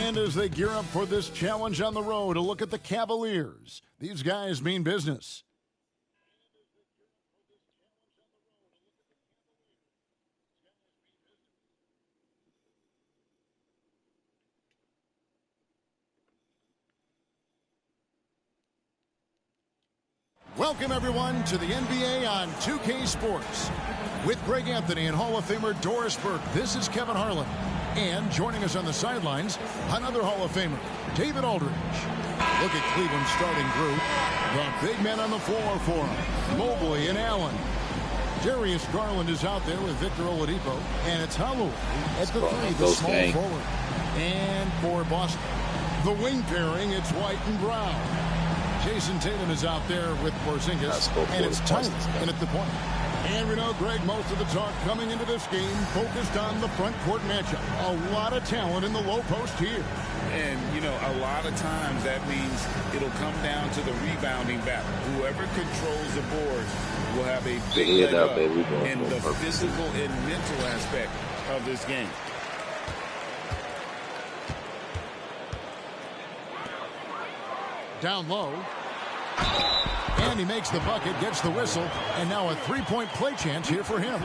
And as they gear up for this challenge on the road, a look at the Cavaliers. These guys mean business. Welcome, everyone, to the NBA on 2K Sports. With Greg Anthony and Hall of Famer Doris Burke, this is Kevin Harlan. And joining us on the sidelines, another Hall of Famer, David Aldridge. Look at Cleveland's starting group. The big men on the floor for him, Mobley and Allen. Darius Garland is out there with Victor Oladipo. And it's Holloway at the three, the small forward. And for Boston, the wing pairing, it's White and Brown. Jason Tatum is out there with Porzingis, and it's Tyler in at the point. And we know, Greg, most of the talk coming into this game focused on the front court matchup. A lot of talent in the low post here. And, you know, a lot of times that means it'll come down to the rebounding battle. Whoever controls the boards will have a big leg up in the physical and mental aspect of this game. Down low. And he makes the bucket, gets the whistle, and now a three-point play chance here for him.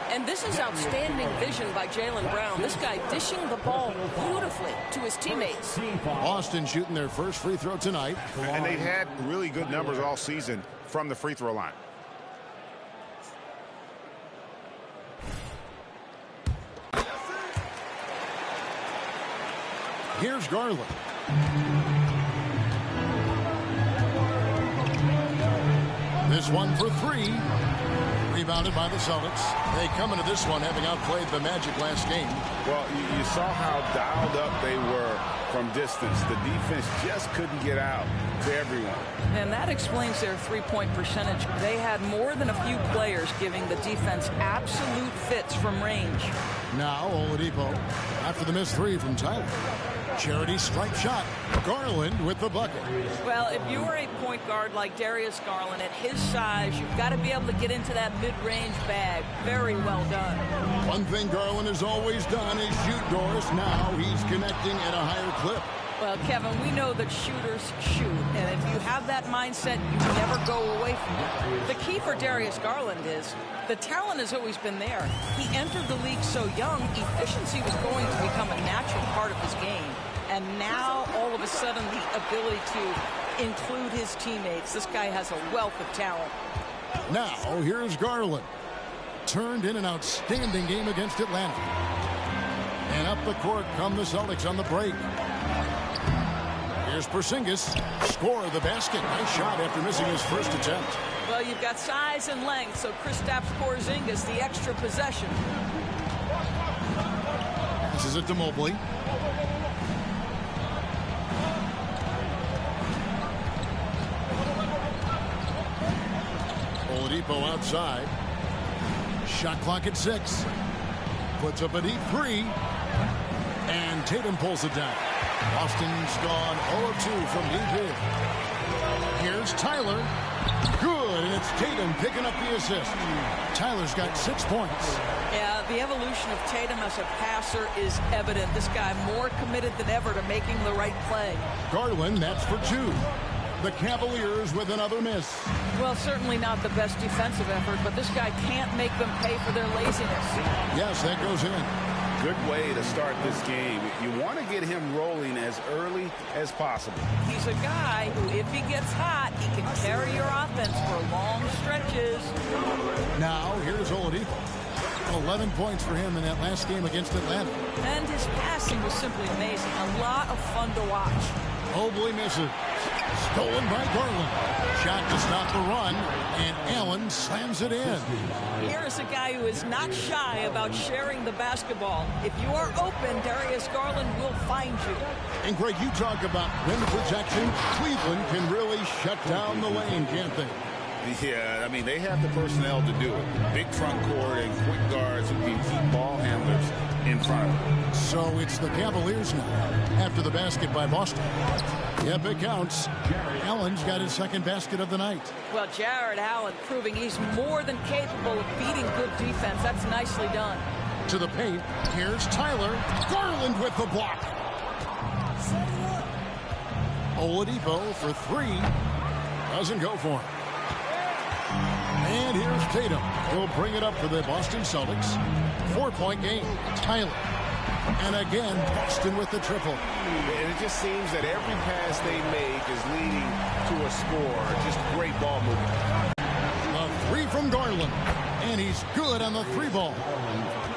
And this is outstanding vision by Jaylen Brown. This guy dishing the ball beautifully to his teammates. Boston shooting their first free throw tonight. And they've had really good numbers all season from the free throw line. Here's Garland. This one for three. Rebounded by the Celtics. They come into this one having outplayed the Magic last game. Well, you saw how dialed up they were from distance. The defense just couldn't get out to everyone. And that explains their three-point percentage. They had more than a few players giving the defense absolute fits from range. Now Oladipo after the missed three from Tyler. Charity stripe shot. Garland with the bucket. Well, if you're a point guard like Darius Garland, at his size, you've got to be able to get into that mid-range bag. Very well done. One thing Garland has always done is shoot, Doris. Now he's connecting at a higher clip. Well, Kevin, we know that shooters shoot, and if you have that mindset, you never go away from it. The key for Darius Garland is the talent has always been there. He entered the league so young, efficiency was going to become a natural part of his game. And now, all of a sudden, the ability to include his teammates. This guy has a wealth of talent. Now, here's Garland. Turned in an outstanding game against Atlanta. And up the court come the Celtics on the break. Here's Porzingis. Score the basket. Nice shot after missing his first attempt. Well, you've got size and length, so Kristaps Porzingis, the extra possession. Passes it to Mobley. Oladipo outside. Shot clock at 6. Puts up a deep three. And Tatum pulls it down. Boston's gone 0-2 from deep here. Here's Tyler. Good, and it's Tatum picking up the assist. Tyler's got 6 points. Yeah, the evolution of Tatum as a passer is evident. This guy more committed than ever to making the right play. Garland, that's for 2. The Cavaliers with another miss. Well, certainly not the best defensive effort, but this guy can't make them pay for their laziness. Yes, that goes in. Good way to start this game. You want to get him rolling as early as possible. He's a guy who, if he gets hot, he can carry your offense for long stretches. Now, here's Oladipo. 11 points for him in that last game against Atlanta. And his passing was simply amazing. A lot of fun to watch. Mobley misses. Stolen by Garland. Shot to stop the run, and Allen slams it in. Here is a guy who is not shy about sharing the basketball. If you are open, Darius Garland will find you. And Greg, you talk about rim protection. Cleveland can really shut down the lane, can't they? Yeah, I mean, they have the personnel to do it. Big front court and quick guards who can keep ball handlers in front of them. So it's the Cavaliers now after the basket by Boston. Yep, it counts. Allen's got his second basket of the night. Well, Jared Allen proving he's more than capable of beating good defense. That's nicely done. To the paint. Here's Tyler. Garland with the block. Oladipo for 3. Doesn't go for him. And here's Tatum. He'll bring it up for the Boston Celtics. 4-point game. Tyler. And again, Boston with the triple. And it just seems that every pass they make is leading to a score. Just great ball movement. A 3 from Garland. And he's good on the 3-ball.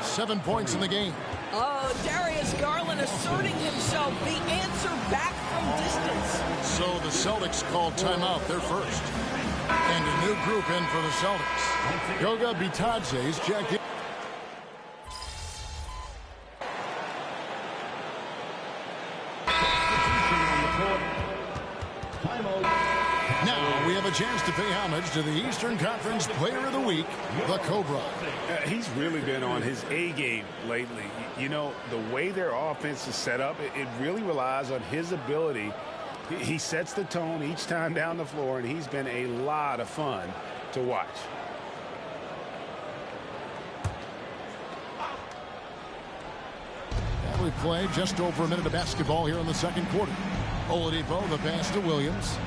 7 points in the game. Oh, Darius Garland asserting himself. The answer back from distance. So the Celtics call timeout. They're first. And a new group in for the Celtics. Goga Bitadze's checked in. Now we have a chance to pay homage to the Eastern Conference Player of the Week, the Cobra. He's really been on his A game lately. You know, the way their offense is set up, it really relies on his ability. He sets the tone each time down the floor, and he's been a lot of fun to watch. And we play just over a minute of basketball here in the second quarter. Oladipo, the pass to Williams.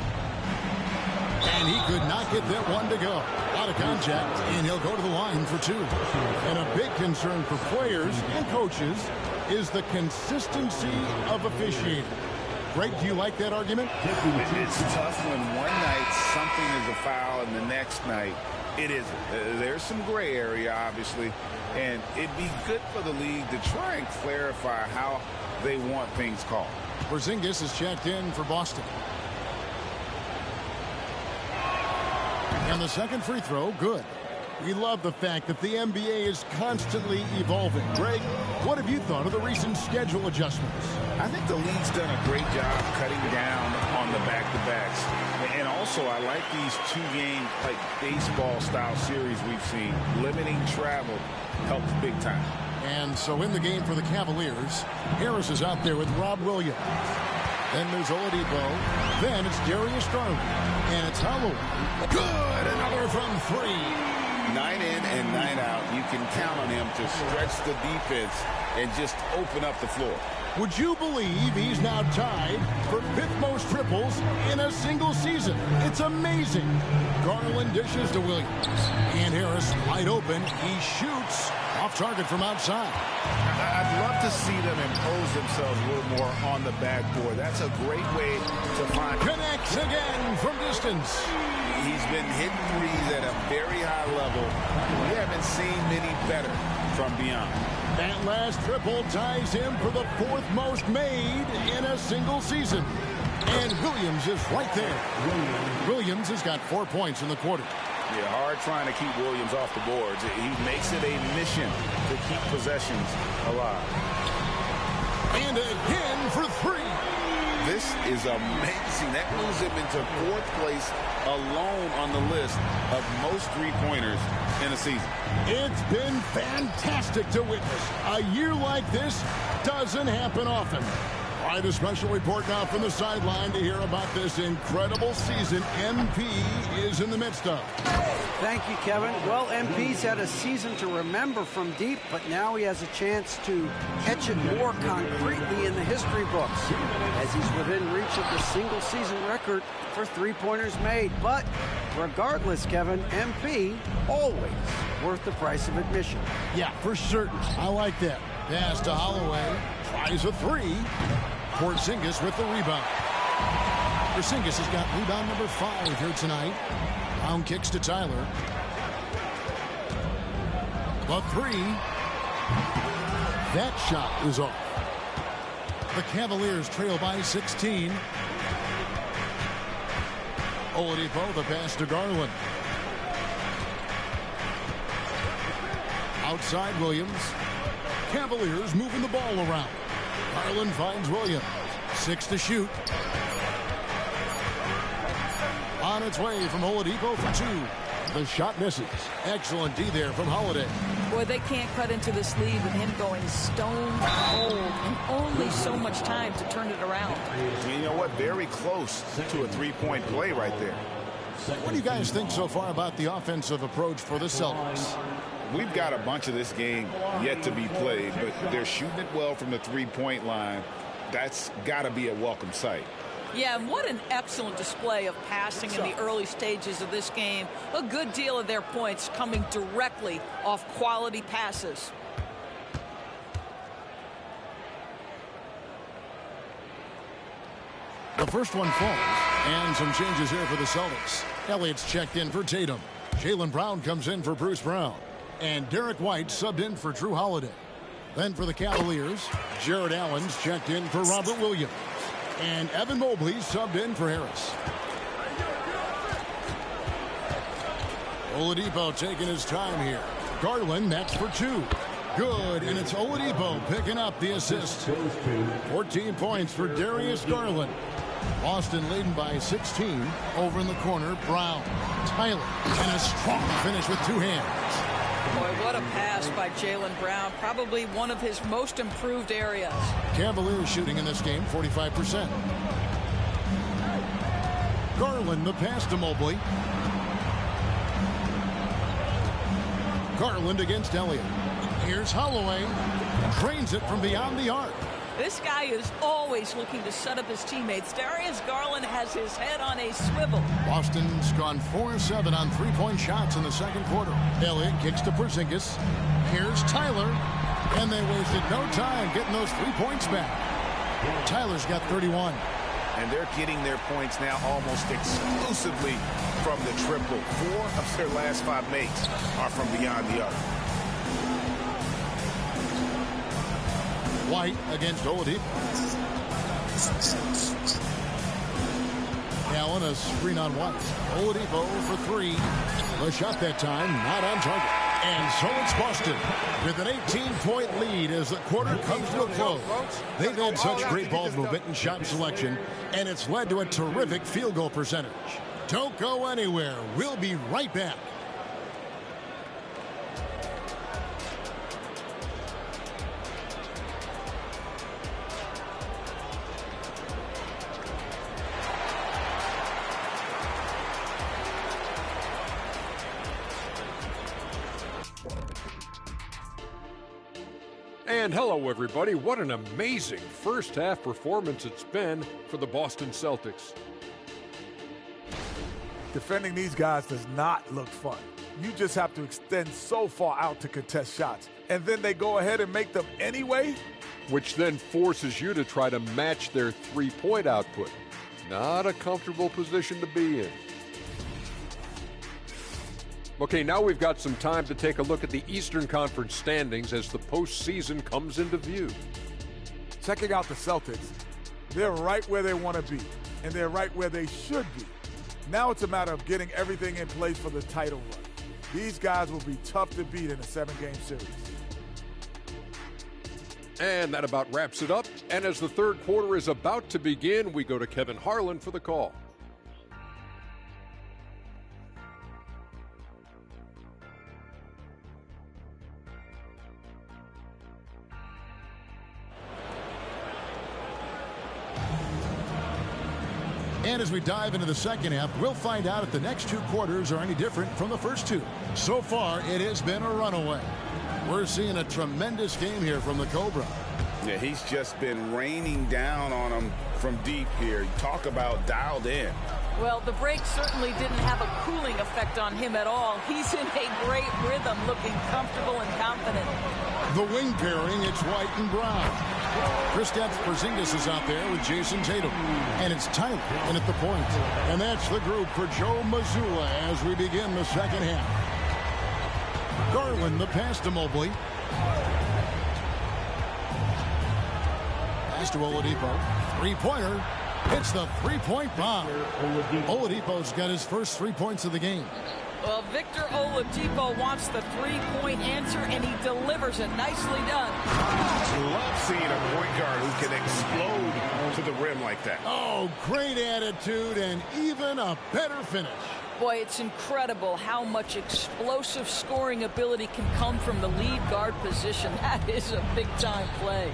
And he could not get that one to go. Out of contact, and he'll go to the line for 2. And a big concern for players and coaches is the consistency of officiating. Greg, do you like that argument? It's tough when one night something is a foul and the next night it isn't. There's some gray area, obviously, and it'd be good for the league to try and clarify how they want things called. Porzingis is checked in for Boston. And the second free throw, good. We love the fact that the NBA is constantly evolving. Greg, what have you thought of the recent schedule adjustments? I think the league's done a great job cutting down on the back-to-backs. And also, I like these 2-game, like, baseball-style series we've seen. Limiting travel helps big time. And so in the game for the Cavaliers, Harris is out there with Rob Williams. Then there's Oladipo. Then it's Darius Garland. And it's Holloway. Good! Another from 3. 9 in and 9 out. You can count on him to stretch the defense and just open up the floor. Would you believe he's now tied for 5th most triples in a single season? It's amazing. Garland dishes to Williams. And Harris wide open. He shoots off target from outside. I'd love to see them impose themselves a little more on the backboard. That's a great way to find. Connects again from distance. He's been hitting threes at a very high level. We haven't seen many better from beyond. That last triple ties him for the 4th most made in a single season. And Williams is right there. Williams has got 4 points in the quarter. Yeah, hard trying to keep Williams off the boards. He makes it a mission to keep possessions alive. And again for 3. This is amazing. That moves him into 4th place alone on the list of most 3-pointers in a season. It's been fantastic to witness. A year like this doesn't happen often. All right, a special report now from the sideline to hear about this incredible season MP is in the midst of. Thank you, Kevin. Well, MP's had a season to remember from deep, but now he has a chance to catch it more concretely in the history books, as he's within reach of the single-season record for three-pointers made. But regardless, Kevin, MP always worth the price of admission. Yeah, for certain. I like that. Pass to Holloway. Tries a three. Porzingis with the rebound. Porzingis has got rebound number 5 here tonight. Brown kicks to Tyler. The three. That shot is off. The Cavaliers trail by 16. Oladipo, the pass to Garland. Outside Williams. Cavaliers moving the ball around. Garland finds Williams. 6 to shoot. On its way from Oladipo for 2. The shot misses. Excellent D there from Holiday. Boy, they can't cut into this lead with him going stone cold and only so much time to turn it around. You know what? Very close to a three-point play right there. What do you guys think so far about the offensive approach for the Celtics? We've got a bunch of this game yet to be played, but they're shooting it well from the three-point line. That's got to be a welcome sight. Yeah, and what an excellent display of passing in the early stages of this game. A good deal of their points coming directly off quality passes. The first one falls, and some changes here for the Celtics. Elliott's checked in for Tatum. Jaylen Brown comes in for Bruce Brown. And Derek White subbed in for Drew Holiday. Then for the Cavaliers, Jared Allen's checked in for Robert Williams. And Evan Mobley subbed in for Harris. Oladipo taking his time here. Garland next for 2. Good, and it's Oladipo picking up the assist. 14 points for Darius Garland. Boston leading by 16. Over in the corner, Brown. Tyler, and a strong finish with 2 hands. Boy, what a pass by Jaylen Brown. Probably one of his most improved areas. Cavaliers shooting in this game, 45%. Garland, the pass to Mobley. Garland against Elliott. Here's Holloway. Drains it from beyond the arc. This guy is always looking to set up his teammates. Darius Garland has his head on a swivel. Boston's gone 4-7 on three-point shots in the second quarter. Elliott kicks to Porzingis. Here's Tyler. And they wasted no time getting those 3 points back. Tyler's got 31. And they're getting their points now almost exclusively from the triple. 4 of their last 5 makes are from beyond the arc. White against Oladipo. Allen a screen on White. Oladipo for 3. The shot that time not on target. And so it's Boston with an 18-point lead as the quarter comes to a close. They've had such great ball movement and shot selection, and it's led to a terrific field goal percentage. Don't go anywhere. We'll be right back. And hello, everybody. What an amazing first-half performance it's been for the Boston Celtics. Defending these guys does not look fun. You just have to extend so far out to contest shots, and then they go ahead and make them anyway? Which then forces you to try to match their three-point output. Not a comfortable position to be in. Okay, now we've got some time to take a look at the Eastern Conference standings as the postseason comes into view. Checking out the Celtics, they're right where they want to be, and they're right where they should be. Now it's a matter of getting everything in place for the title run. These guys will be tough to beat in a 7-game series. And that about wraps it up. And as the third quarter is about to begin, we go to Kevin Harlan for the call. And as we dive into the second half, we'll find out if the next 2 quarters are any different from the first 2. So far, it has been a runaway. We're seeing a tremendous game here from the Cobra. Yeah, he's just been raining down on him from deep here. You talk about dialed in. Well, the break certainly didn't have a cooling effect on him at all. He's in a great rhythm, looking comfortable and confident. The wing pairing, it's White and Brown. Kristaps Porzingis is out there with Jason Tatum. And it's Tyler in at the point. And that's the group for Joe Mazzulla as we begin the second half. Garland, the pass to Mobley. Pass to Oladipo. Three-pointer. Hits the three-point bomb. Oladipo's got his first 3 points of the game. Well, Victor Oladipo wants the three-point answer, and he delivers it. Nicely done. Love seeing a point guard who can explode to the rim like that. Oh, great attitude and even a better finish. Boy, it's incredible how much explosive scoring ability can come from the lead guard position. That is a big-time play.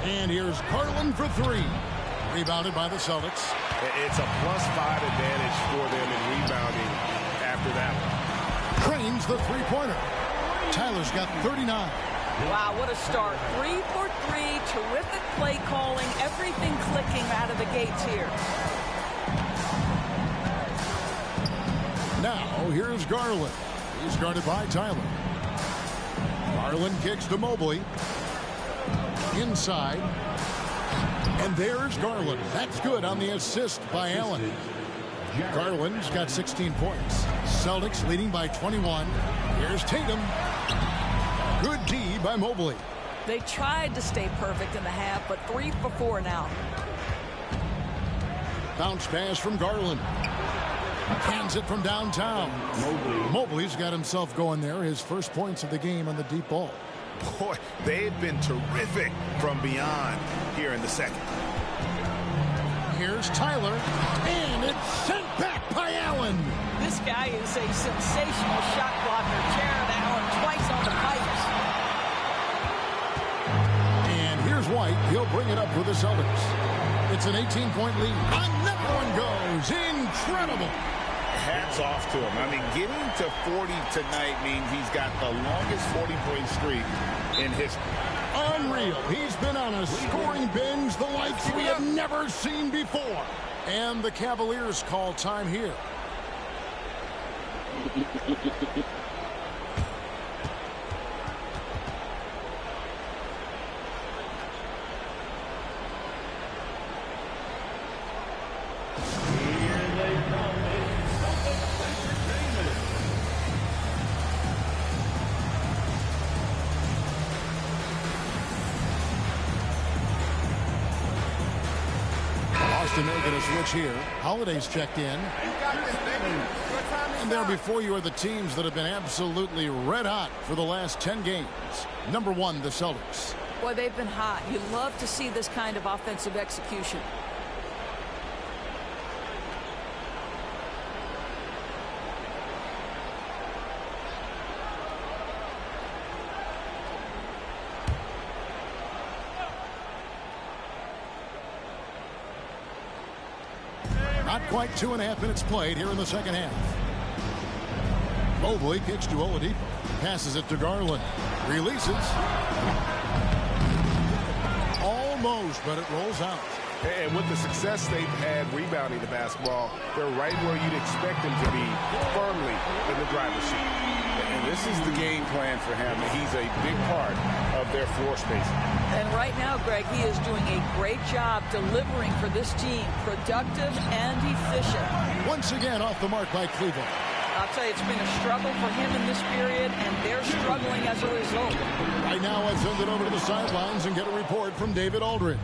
And here's Garland for 3. Rebounded by the Celtics. It's a +5 advantage for them in rebounding after that one. Cranes the three-pointer. Tyler's got 39. Wow, what a start. 3 for 3. Terrific play calling. Everything clicking out of the gates here. Now, here's Garland. He's guarded by Tyler. Garland kicks to Mobley. Inside. And there's Garland. That's good on the assist by Allen. Garland's got 16 points. Celtics leading by 21. Here's Tatum. Good D by Mobley. They tried to stay perfect in the half, but 3 for 4 now. Bounce pass from Garland. Hands it from downtown. Mobley's got himself going there. His first points of the game on the deep ball. Boy, they've been terrific from beyond here in the second. Here's Tyler, and it's sent back by Allen. This guy is a sensational shot blocker. Jared Allen twice on the pipes. And here's White. He'll bring it up for the Celtics. It's an 18-point lead. Another one goes. Incredible. Hats off to him. I mean, getting to 40 tonight means he's got the longest 40-point streak in history. Unreal. He's been on a scoring binge the likes we have never seen before. And the Cavaliers call time here. Making a switch here. Holiday's checked in. And there before you are the teams that have been absolutely red hot for the last 10 games. Number 1, the Celtics. Boy, they've been hot. You love to see this kind of offensive execution. Not quite 2.5 minutes played here in the second half. Mobley kicks to Oladipo. Passes it to Garland. Releases. Almost, but it rolls out. And with the success they've had rebounding the basketball, they're right where you'd expect them to be, firmly in the driver's seat. And this is the game plan for him. He's a big part of their floor spacing. And right now, Greg, he is doing a great job delivering for this team. Productive and efficient. Once again, off the mark by Cleveland. I'll tell you, it's been a struggle for him in this period, and they're struggling as a result. Right now, I send it over to the sidelines and get a report from David Aldridge.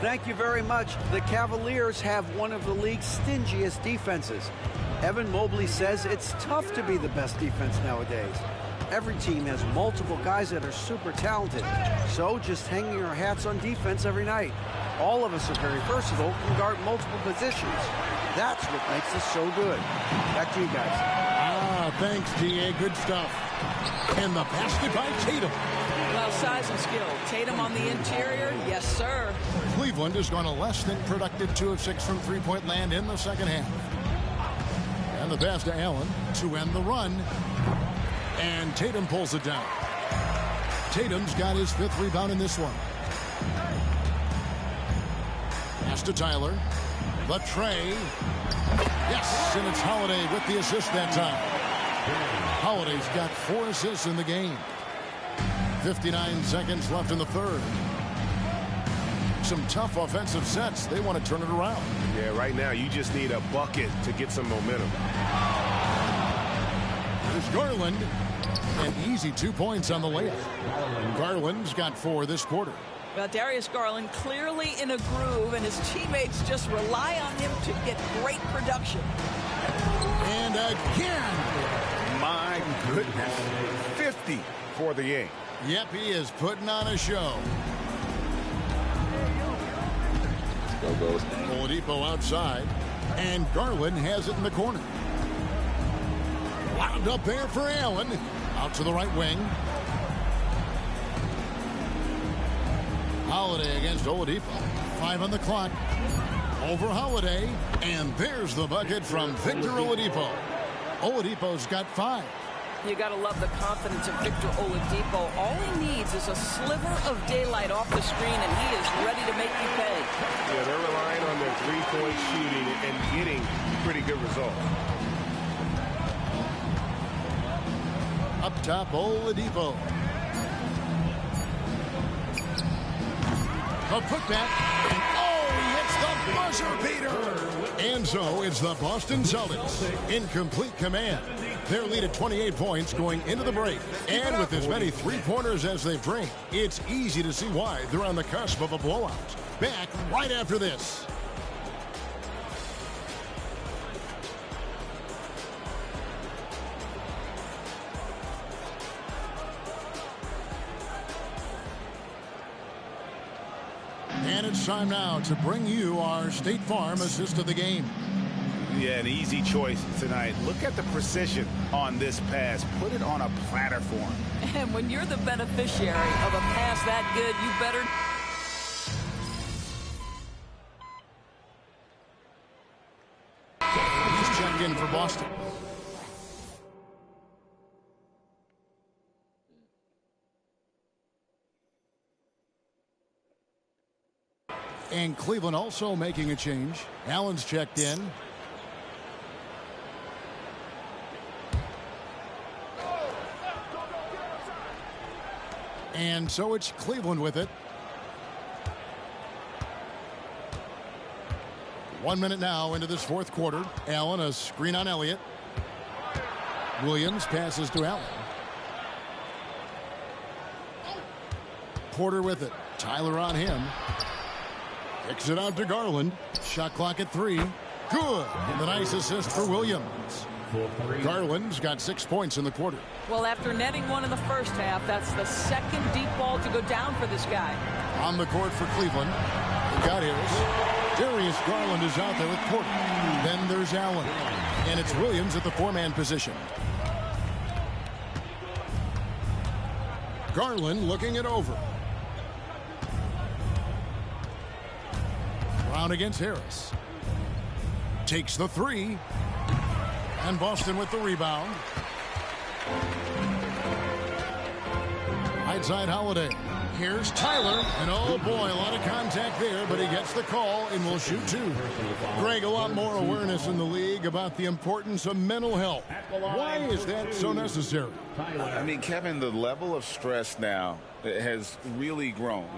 Thank you very much. The Cavaliers have one of the league's stingiest defenses. Evan Mobley says it's tough to be the best defense nowadays. Every team has multiple guys that are super talented. So just hanging our hats on defense every night. All of us are very versatile, can guard multiple positions. That's what makes us so good. Back to you guys. Thanks, T.A. Good stuff. And the basket by Tatum. Well, Now size and skill. Tatum on the interior. Yes, sir. Cleveland has gone a less than productive 2 of 6 from three-point land in the second half. And the pass to Allen to end the run. And Tatum pulls it down. Tatum's got his 5th rebound in this one. Pass to Tyler. The tray. Yes, and it's Holiday with the assist that time. Holiday's got 4 assists in the game. 59 seconds left in the third. Some tough offensive sets. They want to turn it around. Yeah, right now you just need a bucket to get some momentum. There's Garland. An easy 2 points on the layup. Garland's got 4 this quarter. Well, Darius Garland clearly in a groove, and his teammates just rely on him to get great production. And again. My goodness. 50 for the game. Yep, he is putting on a show. Oladipo outside, and Garland has it in the corner. Wound up there for Allen. Out to the right wing. Holiday against Oladipo. 5 on the clock. Over Holiday, and there's the bucket from Victor Oladipo. Oladipo's got 5. You got to love the confidence of Victor Oladipo. All he needs is a sliver of daylight off the screen, and he is ready to make you pay. Yeah, they're relying on their three-point shooting and getting pretty good results. Up top, Oladipo. A putback, and oh, he hits the buzzer beater. And so it's the Boston Celtics in complete command. Their lead at 28 points going into the break. And with as many three-pointers as they've drained, it's easy to see why they're on the cusp of a blowout. Back right after this. And it's time now to bring you our State Farm assist of the game. Yeah, an easy choice tonight. Look at the precision on this pass. Put it on a platter for him. And when you're the beneficiary of a pass that good, you better... He's checked in for Boston. And Cleveland also making a change. Allen's checked in. And so it's Cleveland with it. 1 minute now into this fourth quarter. Allen, a screen on Elliott. Williams passes to Allen. Porter with it. Tyler on him. Kicks it out to Garland. Shot clock at 3. Good. And the nice assist for Williams. Garland's got 6 points in the quarter. Well, after netting 1 in the first half, that's the second deep ball to go down for this guy. On the court for Cleveland. They got Harris. Darius Garland is out there with Porter. Then there's Allen. And it's Williams at the 4-man position. Garland looking it over. Brown against Harris. Takes the 3. And Boston with the rebound. Right side Holiday. Here's Tyler. And oh boy, a lot of contact there, but he gets the call and will shoot 2. Greg, a lot more awareness in the league about the importance of mental health. Why is that so necessary? I mean, Kevin, the level of stress now has really grown.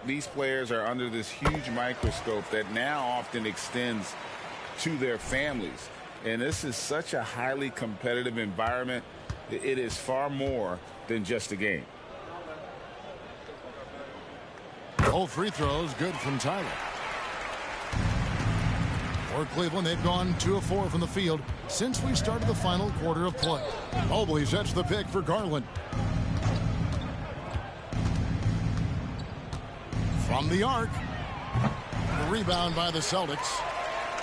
These players are under this huge microscope that now often extends to their families. And this is such a highly competitive environment. It is far more than just a game. All free throws good from Tyler. For Cleveland, they've gone 2 of 4 from the field since we started the final quarter of play. Mobley sets the pick for Garland. From the arc. The rebound by the Celtics.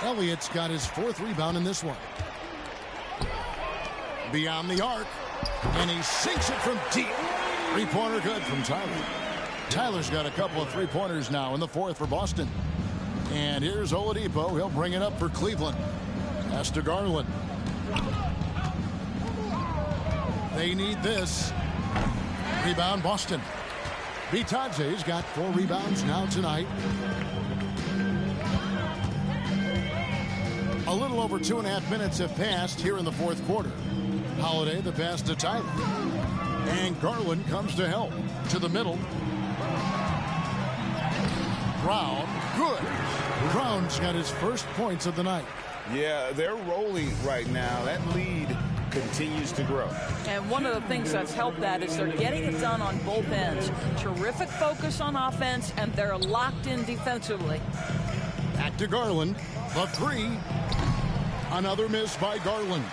Elliott's got his 4th rebound in this one. Beyond the arc. And he sinks it from deep. Three-pointer good from Tyler. Tyler's got a couple of three-pointers now in the fourth for Boston. And here's Oladipo. He'll bring it up for Cleveland. Pass to Garland. They need this. Rebound Boston. Bitadze's got 4 rebounds now tonight. A little over 2.5 minutes have passed here in the fourth quarter. Holiday the pass to Tyler. And Garland comes to help. To the middle. Brown, good. Brown's got his first points of the night. Yeah, they're rolling right now. That lead continues to grow. And one of the things that's helped that is they're getting it done on both ends. Terrific focus on offense, and they're locked in defensively. Back to Garland. The three. Another miss by Garland.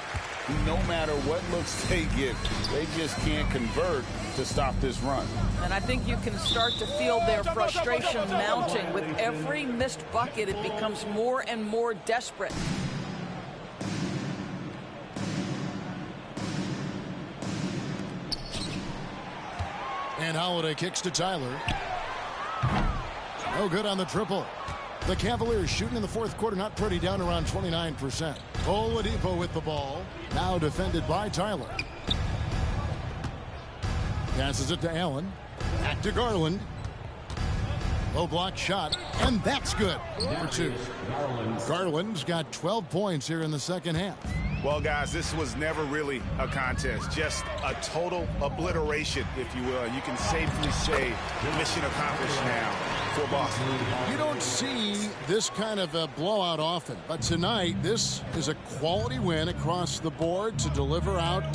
No matter what looks they get, they just can't convert to stop this run. And I think you can start to feel their frustration mounting. With every missed bucket, it becomes more and more desperate. And Holiday kicks to Tyler. No good on the triple. The Cavaliers shooting in the fourth quarter, not pretty, down around 29%. Oladipo with the ball. Now defended by Tyler. Passes it to Allen. Back to Garland. Low block shot, and that's good. Number 2. Garland's got 12 points here in the second half. Well, guys, this was never really a contest, just a total obliteration, if you will. You can safely say mission accomplished now for Boston. You don't see this kind of a blowout often, but tonight this is a quality win across the board to deliver out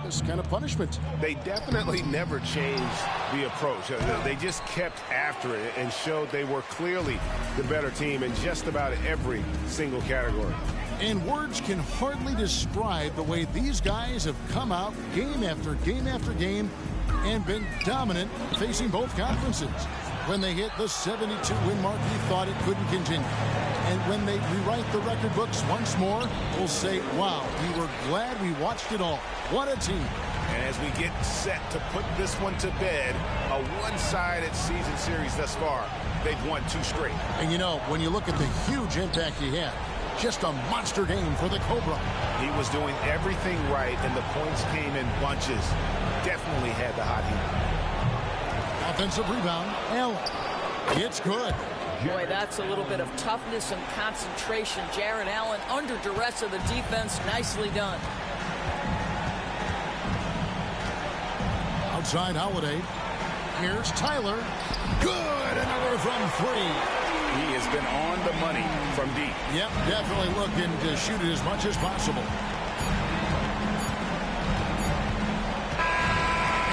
this kind of punishment. They definitely never changed the approach. They just kept after it and showed they were clearly the better team in just about every single category. And words can hardly describe the way these guys have come out game after game after game and been dominant facing both conferences. When they hit the 72-win mark, you thought it couldn't continue. And when they rewrite the record books once more, we'll say, wow, we were glad we watched it all. What a team. And as we get set to put this one to bed, a one-sided season series thus far, they've won 2 straight. And you know, when you look at the huge impact he had, just a monster game for the Cobra. He was doing everything right, and the points came in bunches. Definitely had the hot heat. Offensive rebound, Allen. It's good. Boy, that's a little bit of toughness and concentration. Jarrett Allen under duress of the defense. Nicely done. Outside Holiday. Here's Tyler. Good. Another from 3. He has been on the money from deep. Yep, definitely looking to shoot it as much as possible.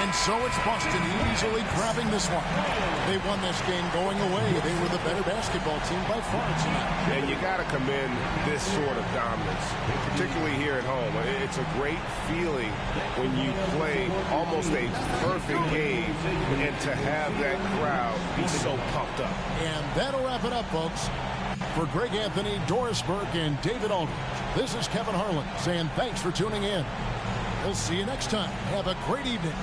And so it's Boston easily grabbing this one. They won this game going away. They were the better basketball team by far tonight. And you got to commend this sort of dominance, particularly here at home. It's a great feeling when you play almost a perfect game and to have that crowd be so pumped up. And that'll wrap it up, folks. For Greg Anthony, Doris Burke, and David Aldridge, this is Kevin Harlan saying thanks for tuning in. We'll see you next time. Have a great evening.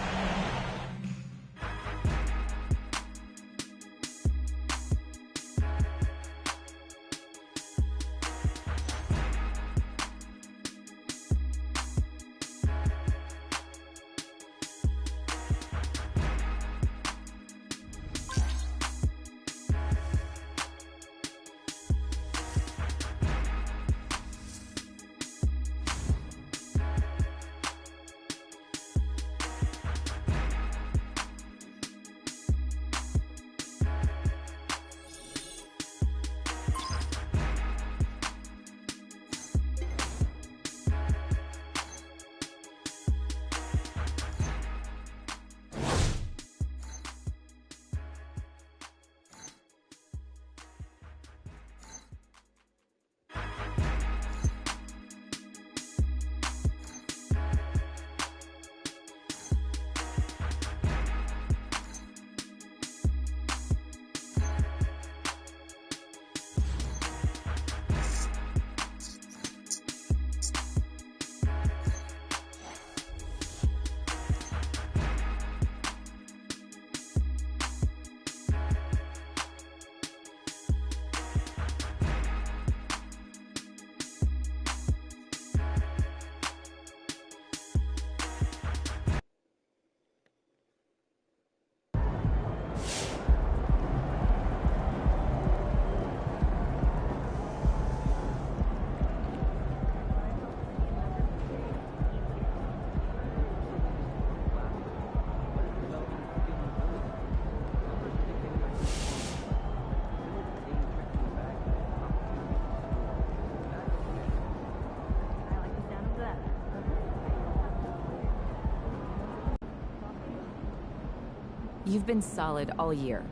You've been solid all year,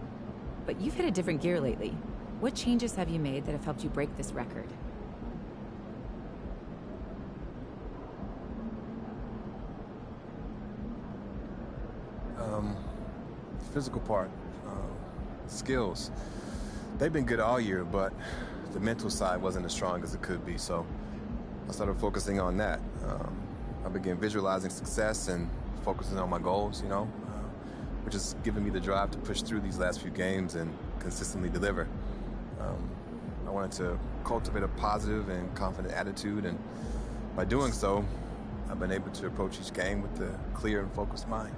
but you've hit a different gear lately. What changes have you made that have helped you break this record? Physical part, skills. They've been good all year, but the mental side wasn't as strong as it could be, so I started focusing on that. I began visualizing success and focusing on my goals, which has given me the drive to push through these last few games and consistently deliver. I wanted to cultivate a positive and confident attitude, and by doing so, I've been able to approach each game with a clear and focused mind.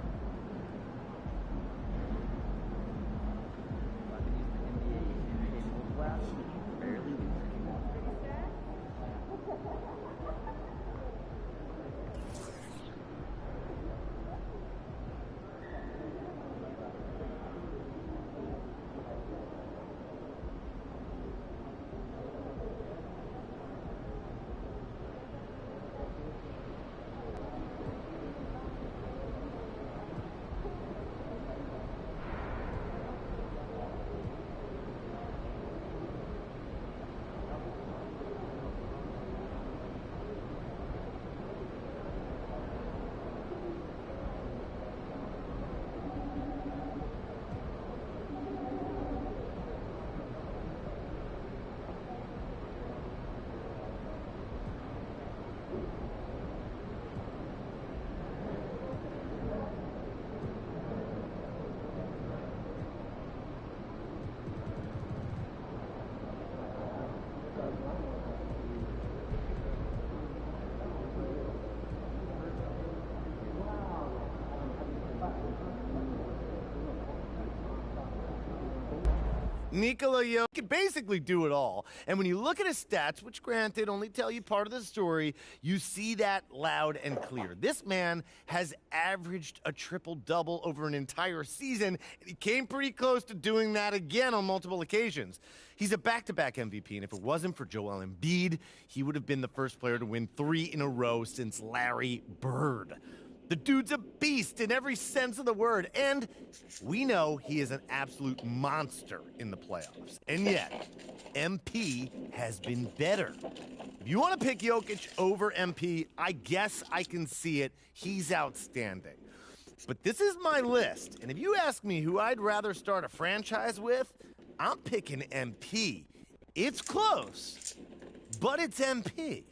Nikola Jokic can basically do it all. And when you look at his stats, which granted only tell you part of the story, you see that loud and clear. This man has averaged a triple-double over an entire season, and he came pretty close to doing that again on multiple occasions. He's a back-to-back MVP, and if it wasn't for Joel Embiid, he would have been the first player to win 3 in a row since Larry Bird. The dude's a beast in every sense of the word, and we know he is an absolute monster in the playoffs. And yet, MP has been better. If you want to pick Jokic over MP, I guess I can see it. He's outstanding. But this is my list, and if you ask me who I'd rather start a franchise with, I'm picking MP. It's close, but it's MP.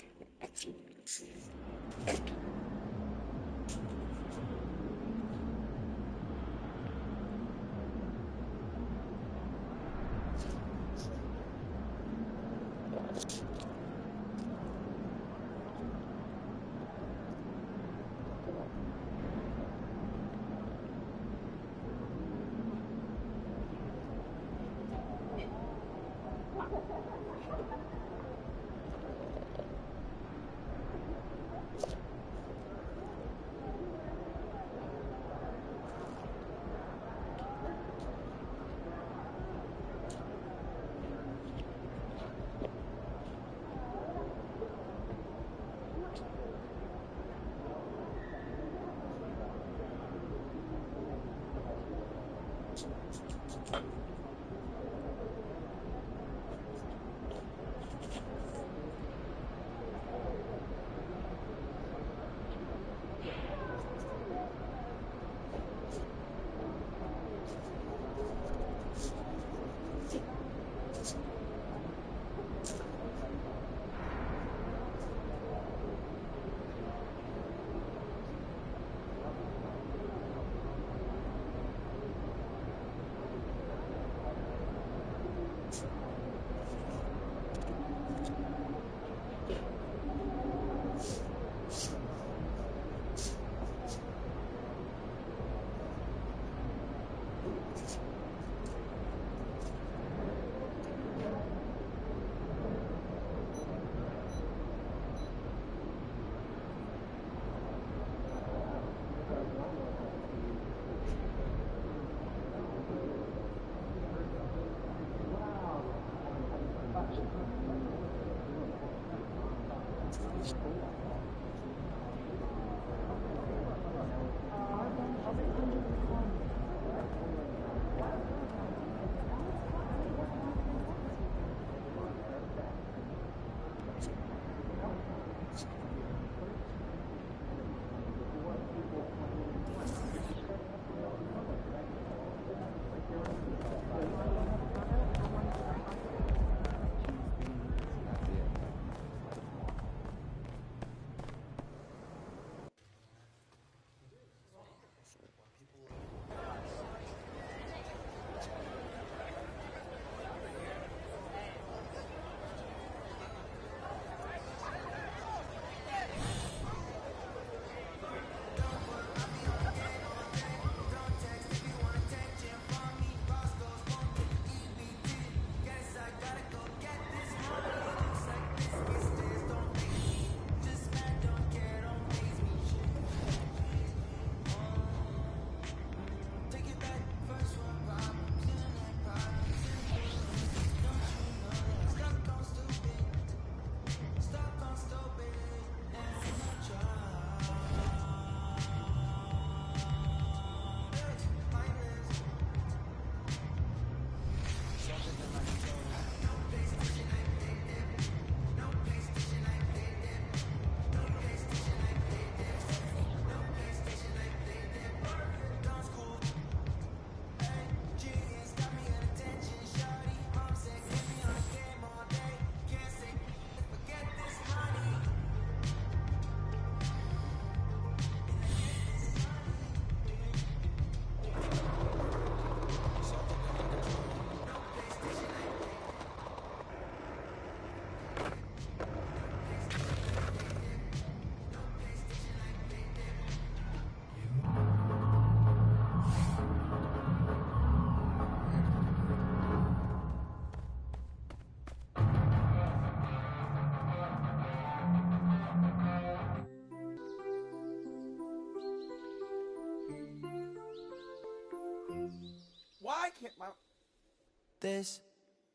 This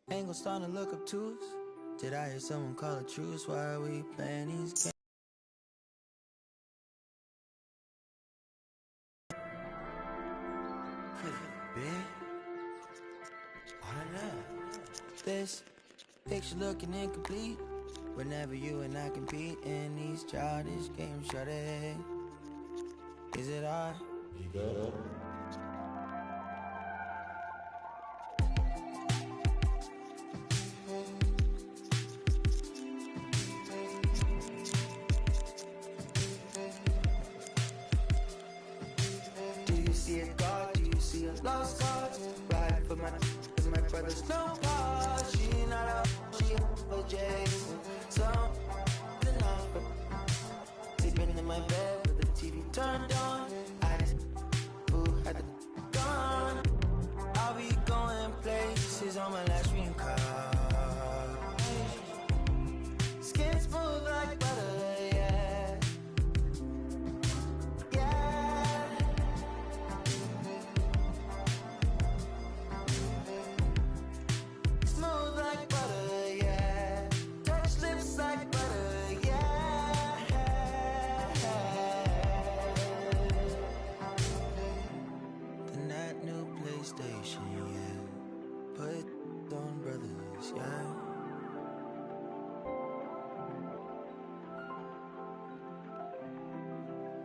ain't gon' start to look obtuse. Did I hear someone call a truce? Why are we playing these games? This picture looking incomplete. Whenever you and I compete in these childish games, shawty, is it I? Do you see a God? Do you see a lost cause? Ride for my brother's no pause. She not up, she a Jason. Something off. Sleeping in my bed with the TV turned on. I just had the gun. I'll be going places on my last dream car. Skin smooth like butter, yeah. Yeah. Smooth like butter, yeah. Touch lips like butter, yeah. Then that new PlayStation, yeah. Put on brothers, yeah.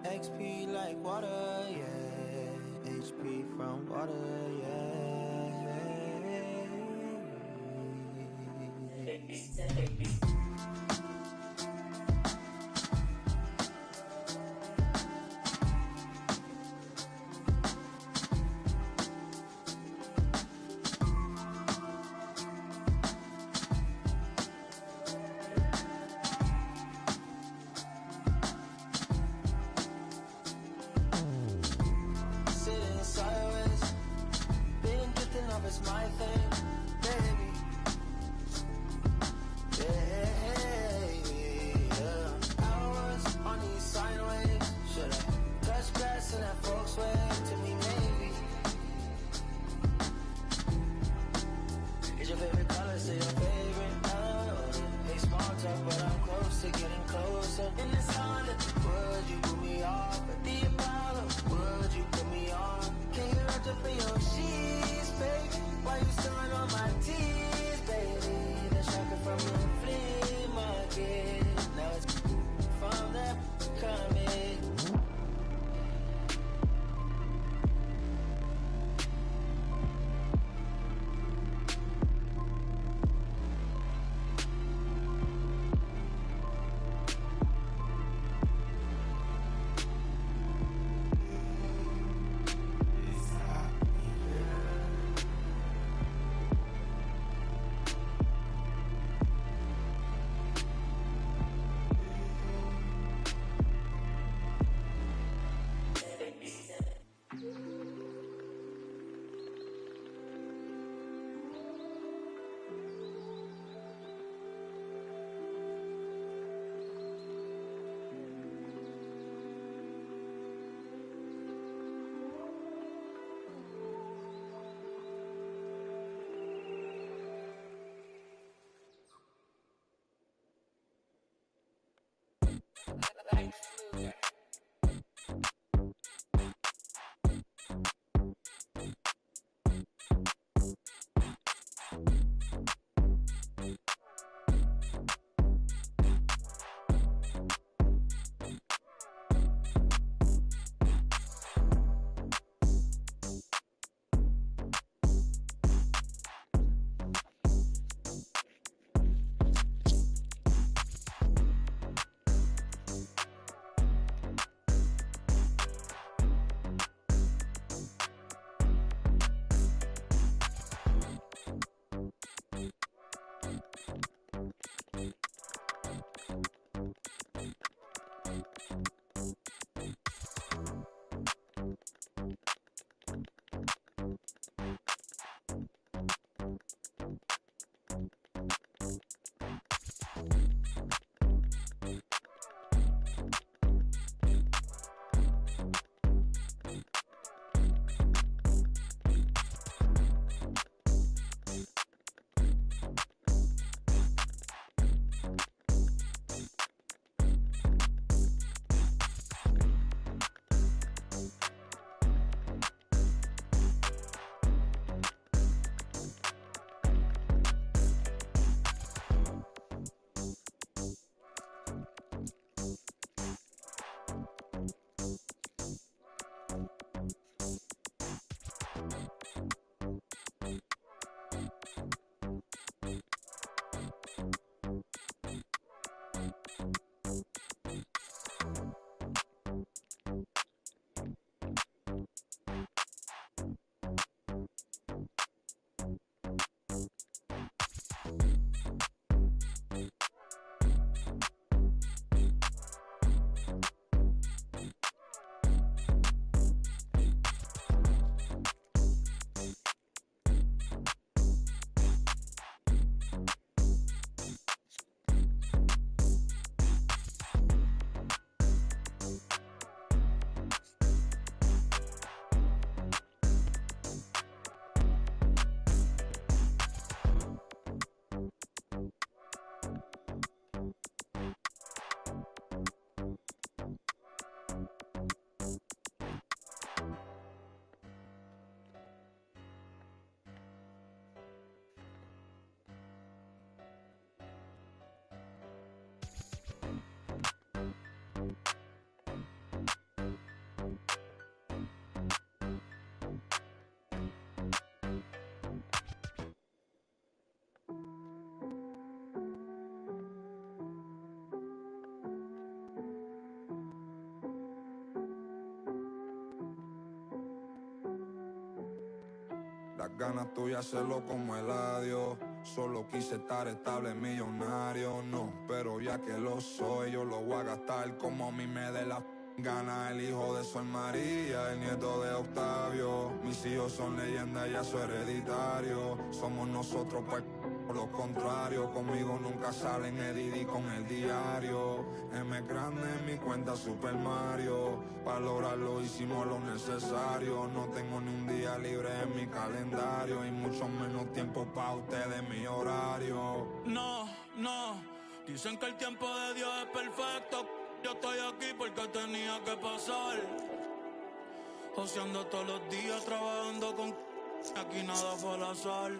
XP like water, yeah. HP from water, yeah. Sitting sideways, being drifting off is my thing, baby. Yeah. Hours on these sine waves. Should I touch grass in that Volkswagen? To me, maybe. Is your favorite color? Say your favorite color. Hey, small talk, but I'm close to getting closer. In this Honda, would you put me off at the Apollo? Would you put me on? Can you wrap up in your sheets, baby? Why you stirring on my teeth, baby? The shocker from the flea market. Now it's from that coming. las ganas tuyas hacerlo como el adiós. Solo quise estar estable, millonario, no. Pero ya que lo soy, yo lo voy a gastar como a mí me dé la gana. El hijo de Sol María, el nieto de Octavio. Mis hijos son leyendas, ya soy hereditario. Somos nosotros, pues, por lo contrario. Conmigo nunca salen Edidi con el diario. M grande en mi cuenta Super Mario. Para lograrlo hicimos lo necesario. No tengo ni un día libre en mi calendario. Y mucho menos tiempo para ustedes, mi horario. No, dicen que el tiempo de Dios es perfecto. Yo estoy aquí porque tenía que pasar. Joseando todos los días, trabajando con... Aquí nada fue al azar.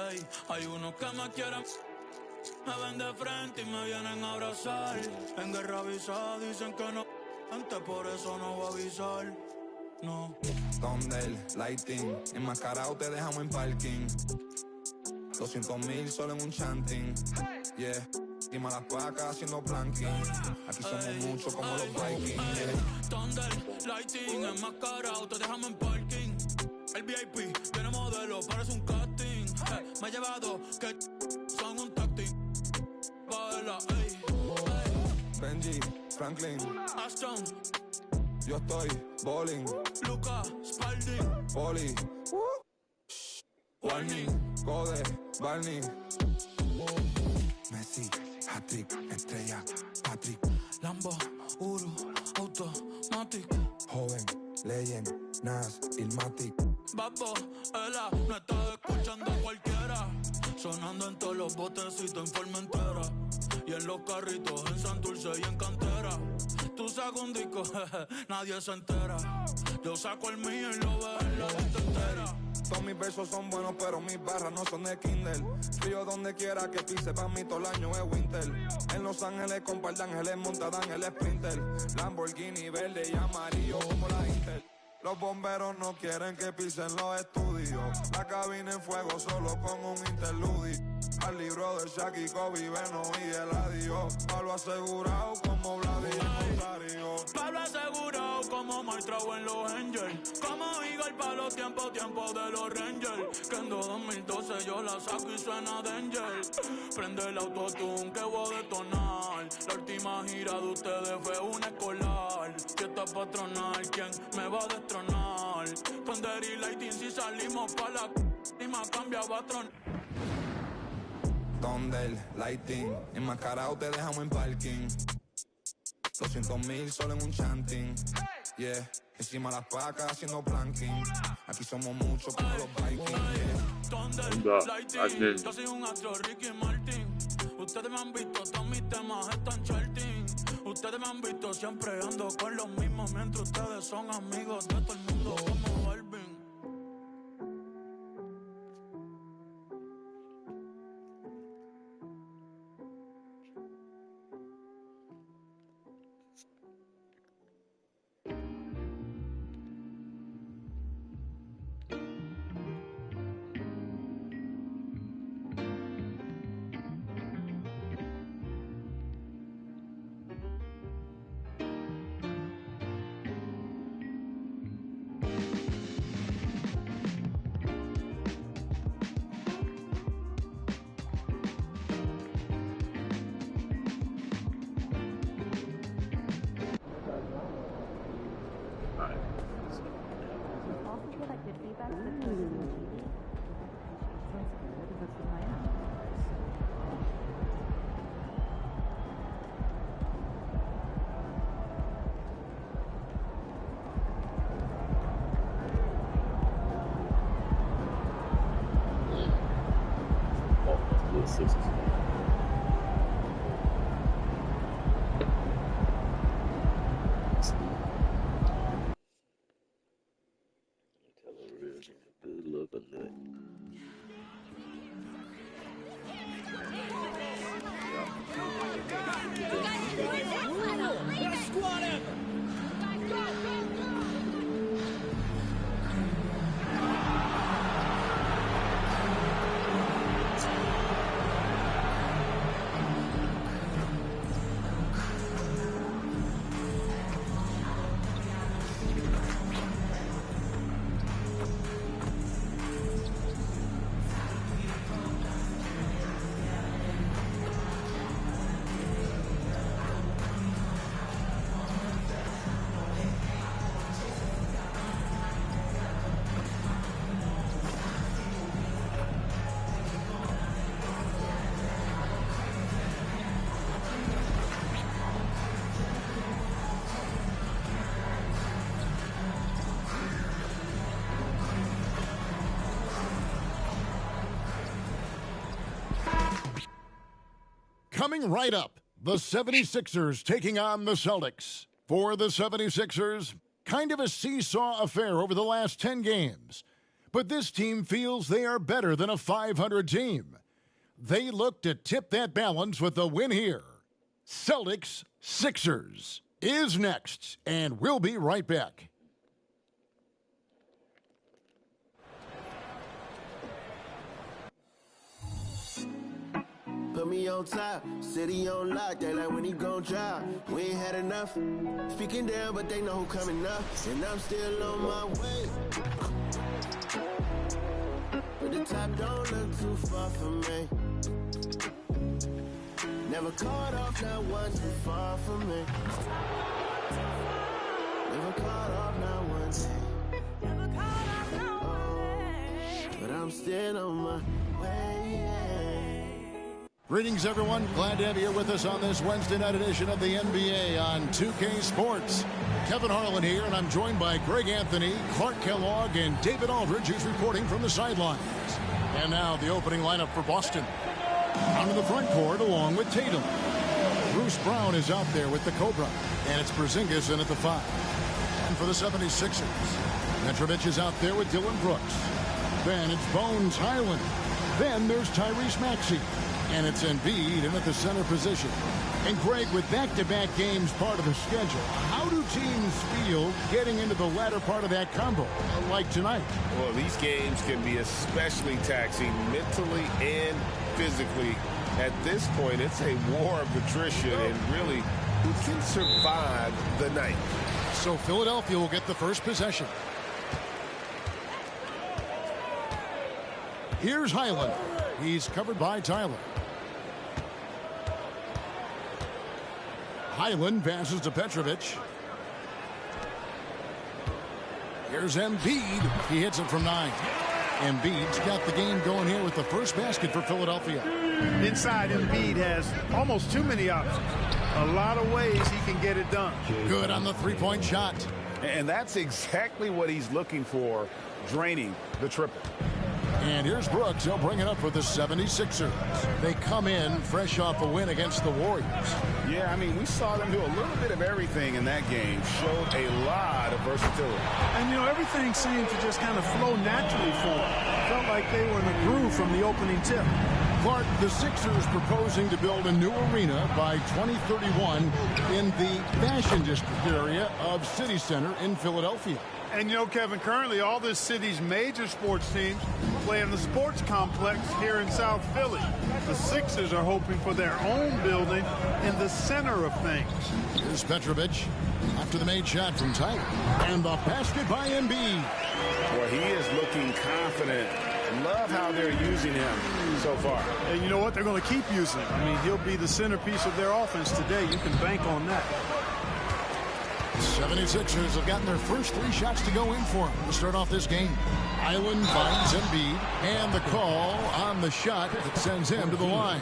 Ey, hay unos que me quieren, me ven de frente y me vienen a abrazar. En guerra avisada dicen que no, antes por eso no voy a avisar. No. Thunder, lighting, enmascarado te dejamos en parking. 200,000 solo en un chanting. Yeah, y malas pacas haciendo planking. Aquí somos muchos como los Vikings. Yeah. Thunder, lighting, enmascarado te dejamos en parking. El VIP tiene modelo, parece un casting. Me ha llevado que son un tactic. Baila, ey, ey. Benji, Franklin, Ashton, yo estoy bowling. Luca, Spalding, Poli, Warning, Code, Barney, Messi, hat-trick, estrella, Patrick, Lambo, Uru, Automatic, joven, legend, Nas, Ilmatic. Babo, Ela, no estás escuchando a cualquiera. Sonando en todos los botecitos en forma entera. Y en los carritos, en Santurce y en Cantera. Tú sacas un disco, jeje, nadie se entera. Yo saco el mío y lo veo en la lista entera. Todos mis versos son buenos, pero mis barras no son de Kindle. Frío donde quiera que pise, pa' mí todo el año es winter. En Los Ángeles con par de ángeles, montada Ángel Sprinter. Lamborghini verde y amarillo como la Intel. Los bomberos no quieren que pisen los estudios. La cabina en fuego solo con un interludio. Al libro de Shaq y Kobe, Beno y Eladio. Pablo asegurado como Vladimir Rosario. Pablo asegurado como Maestrao en los Angels. Como Eagle para los tiempos de los Rangers. Que en 2012 yo la saco y suena Danger. Prende el autotune que voy a detonar. La última gira de ustedes fue una escolar. Fiesta patronal, ¿quién me va a destronar? Thunder y Lighting si salimos pa' la y más cambia patrón. Thunder, Lighting, enmascarado te dejamos en parking. 200,000 solo en un chanting. Yeah, encima las pacas haciendo planking. Aquí somos muchos como los Vikings. Yeah. Thunder, Lighting, yo soy un astro, Ricky Martin. Ustedes me han visto, todos mis temas están charting. Ustedes me han visto, siempre ando con los mismos. Mientras ustedes son amigos de todo el mundo como Balvin. Coming right up, the 76ers taking on the Celtics. For the 76ers, kind of a seesaw affair over the last 10 games. But this team feels they are better than a 500 team. They look to tip that balance with a win here. Celtics Sixers is next, and we'll be right back. Put me on top, city on lock, they like when he gon' drop. We ain't had enough, speaking down, but they know who coming up, and I'm still on my way. But the top don't look too far from me. Never caught off, not one too far from me. Never caught off, not one day. Never caught off, not one day. But I'm still on my way. Greetings, everyone. Glad to have you here with us on this Wednesday night edition of the NBA on 2K Sports. Kevin Harlan here, and I'm joined by Greg Anthony, Clark Kellogg, and David Aldridge, who's reporting from the sidelines. And now the opening lineup for Boston. Out in the front court along with Tatum. Bruce Brown is out there with the Cobra, and it's Porzingis in at the 5. And for the 76ers, Petrovic is out there with Dylan Brooks. Then it's Bones Highland. Then there's Tyrese Maxey. And it's Embiid in at the center position. And Greg, with back-to-back games part of the schedule, how do teams feel getting into the latter part of that combo, like tonight? Well, these games can be especially taxing mentally and physically. At this point, it's a war of attrition, and really, who can survive the night? So Philadelphia will get the first possession. Here's Highland. He's covered by Tyler. Highland passes to Petrovic. Here's Embiid. He hits it from 9. Embiid's got the game going here with the first basket for Philadelphia. Inside, Embiid has almost too many options. A lot of ways he can get it done. Good on the three-point shot. And that's exactly what he's looking for, draining the triple. And here's Brooks. He'll bring it up for the 76ers. They come in fresh off a win against the Warriors. Yeah, I mean, we saw them do a little bit of everything in that game. Showed a lot of versatility. And, you know, everything seemed to just kind of flow naturally for them. Felt like they were in a groove from the opening tip. Clark, the Sixers proposing to build a new arena by 2031 in the Fashion District area of City Center in Philadelphia. And, you know, Kevin, currently all this city's major sports teams play in the sports complex here in South Philly. The Sixers are hoping for their own building in the center of things. Here's Petrovic after the made shot from Tyler. And the basket by Embiid. Well, he is looking confident. Love how they're using him so far. And you know what? They're going to keep using him. I mean, he'll be the centerpiece of their offense today. You can bank on that. 76ers have gotten their first 3 shots to go in for him to start off this game. Highland finds Embiid, and the call on the shot that sends him to the line.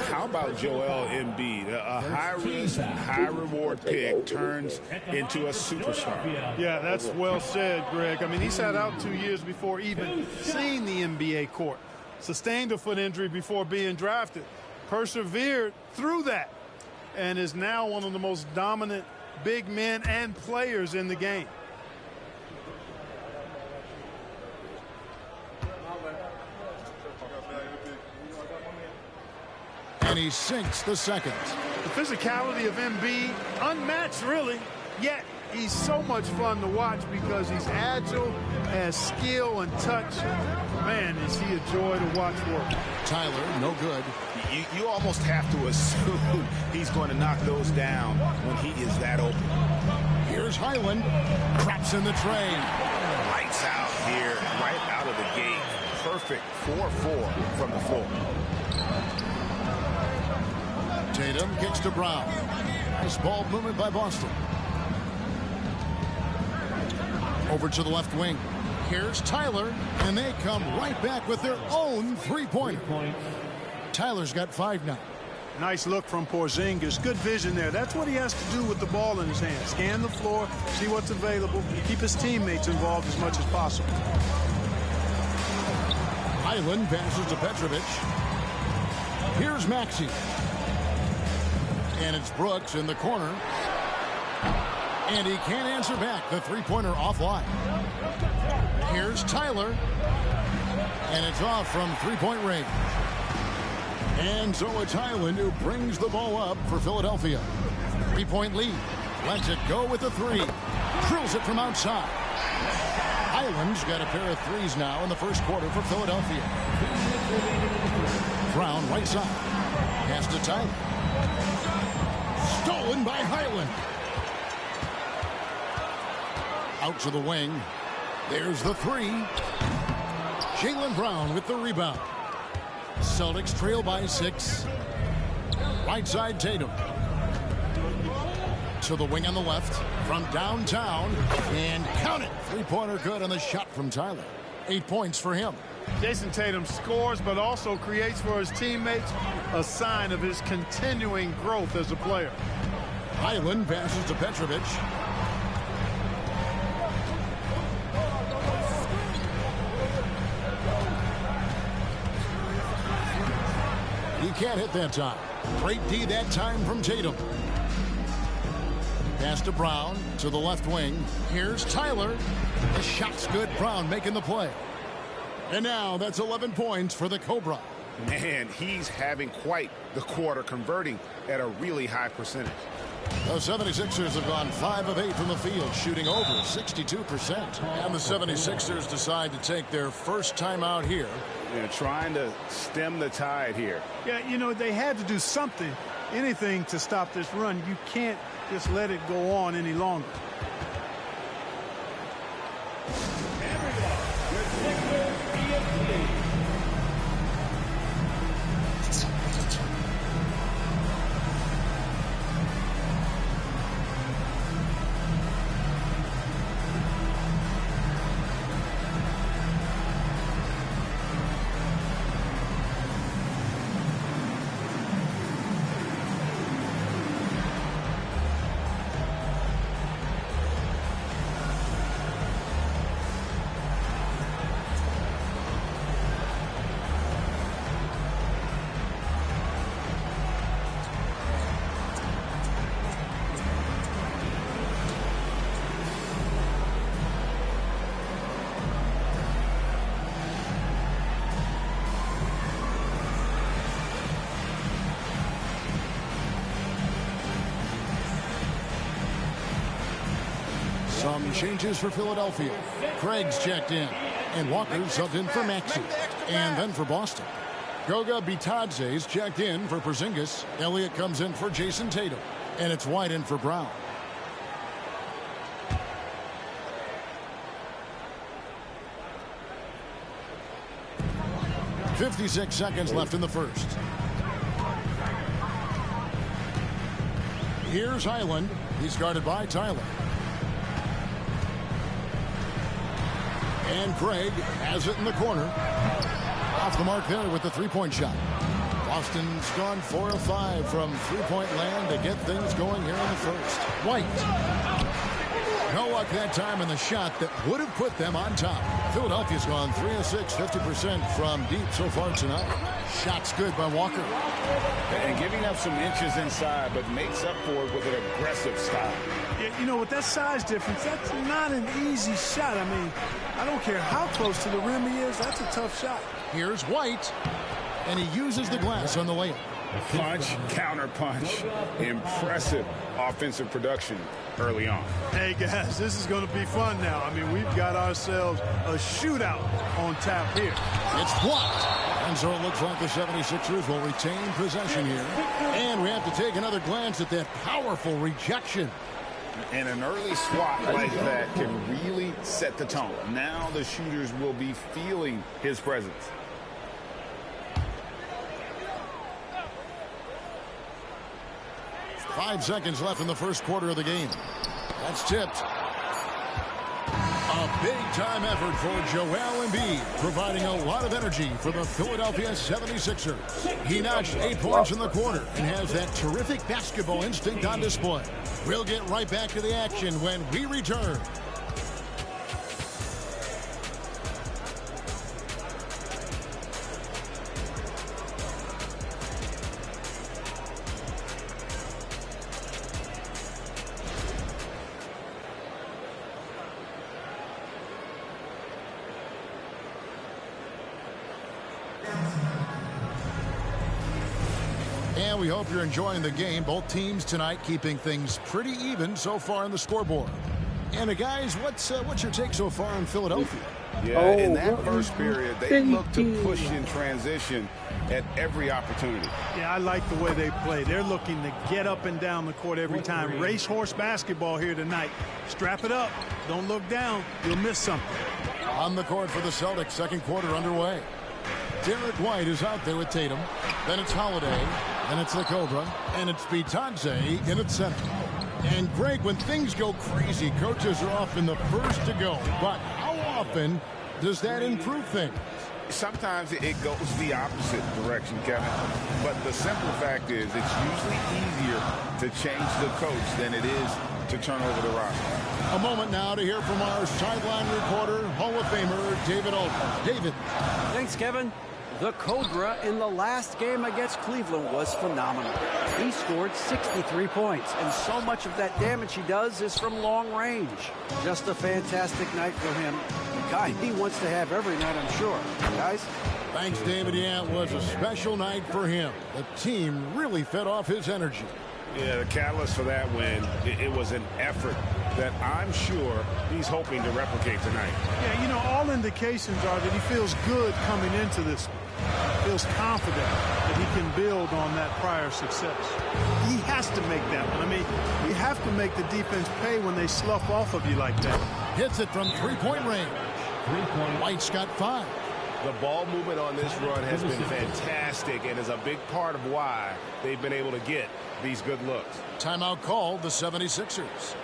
How about Joel Embiid? A high-risk, high-reward pick turns into a superstar. Yeah, that's well said, Greg. I mean, he sat out 2 years before even seeing the NBA court. Sustained a foot injury before being drafted. Persevered through that. And is now one of the most dominant big men and players in the game. And he sinks the second. The physicality of Embiid, unmatched really, yet he's so much fun to watch because he's agile, has skill and touch. Man, is he a joy to watch work. Tyler, no good. You almost have to assume he's going to knock those down when he is that open. Here's Highland. Drops in the train. Lights out here, right out of the gate. Perfect 4-4 from the floor. Tatum kicks to Brown. Nice ball movement by Boston. Over to the left wing. Here's Tyler, and they come right back with their own three-pointer. Tyler's got 5 now. Nice look from Porzingis. Good vision there. That's what he has to do with the ball in his hand. Scan the floor, see what's available, keep his teammates involved as much as possible. Highland passes to Petrovic. Here's Maxey. And it's Brooks in the corner. And he can't answer back. The three-pointer offline. Here's Tyler. And it's off from three-point range. And so it's Hyland who brings the ball up for Philadelphia. Three-point lead. Lets it go with the three. Drills it from outside. Hyland's got a pair of threes now in the first quarter for Philadelphia. Brown right side. Pass to Tyler. Stolen by Hyland. Out to the wing. There's the three. Jaylen Brown with the rebound. Celtics trail by 6. Right side Tatum. To the wing on the left. From downtown. And count it. Three-pointer good on the shot from Tyler. 8 points for him. Jason Tatum scores, but also creates for his teammates a sign of his continuing growth as a player. Hyland passes to Petrovic. He can't hit that time. Great D that time from Tatum. Pass to Brown to the left wing. Here's Tyler. The shot's good. Brown making the play. And now that's 11 points for the Cobra. Man, he's having quite the quarter, converting at a really high percentage. The 76ers have gone 5 of 8 from the field, shooting over 62%. And the 76ers decide to take their first time out here. Yeah, trying to stem the tide here. Yeah, you know, they had to do something, anything to stop this run. You can't just let it go on any longer. Some changes for Philadelphia. Craig's checked in. And Walker's subbed in for Maxey. And then for Boston. Goga Bitadze's checked in for Porzingis. Elliott comes in for Jason Tatum. And it's White in for Brown. .56 seconds left in the first. Here's Hyland. He's guarded by Tyler. And Craig has it in the corner. Off the mark there with the three-point shot. Boston's gone 4 of 5 from three-point land to get things going here in the first. White. No luck that time in the shot that would have put them on top. Philadelphia's gone 3 of 6, 50% from deep so far tonight. Shot's good by Walker. And giving up some inches inside, but makes up for it with an aggressive style. Yeah, you know, with that size difference, that's not an easy shot. I mean, I don't care how close to the rim he is. That's a tough shot. Here's White, and he uses the glass on the layup. Punch, counter punch. Impressive offensive production early on. Hey, guys, this is going to be fun now. I mean, we've got ourselves a shootout on tap here. It's blocked. And so it looks like the 76ers will retain possession here. And we have to take another glance at that powerful rejection. And an early swat like that can really set the tone. Now the shooters will be feeling his presence. Five seconds left in the first quarter of the game. That's tipped. A big-time effort for Joel Embiid, providing a lot of energy for the Philadelphia 76ers. He notched 8 points in the quarter and has that terrific basketball instinct on display. We'll get right back to the action when we return. And we hope you're enjoying the game. Both teams tonight keeping things pretty even so far on the scoreboard. And guys, what's your take so far on Philadelphia? Yeah, in that first period, they looked to push in transition at every opportunity. Yeah, I like the way they play. They're looking to get up and down the court every time. Racehorse basketball here tonight. Strap it up. Don't look down. You'll miss something. On the court for the Celtics, second quarter underway. Derek White is out there with Tatum. Then it's Holiday. Then it's the Cobra. And it's Bitadze in its center. And Greg, when things go crazy, coaches are often the first to go. But how often does that improve things? Sometimes it goes the opposite direction, Kevin. But the simple fact is it's usually easier to change the coach than it is to turn over the roster. A moment now to hear from our sideline reporter, Hall of Famer David Aldridge. David. Thanks, Kevin. The Cobra in the last game against Cleveland was phenomenal. He scored 63 points, and so much of that damage he does is from long range. Just a fantastic night for him. The kind he wants to have every night, I'm sure. Guys? Thanks, David. Yeah, it was a special night for him. The team really fed off his energy. Yeah, the catalyst for that win, it was an effort that I'm sure he's hoping to replicate tonight. Yeah, you know, all indications are that he feels good coming into this one. Feels confident that he can build on that prior success. He has to make that one. I mean, you have to make the defense pay when they slough off of you like that. Hits it from three-point range. White's got 5. The ball movement on this run has been fantastic and is a big part of why they've been able to get these good looks. Timeout called the 76ers.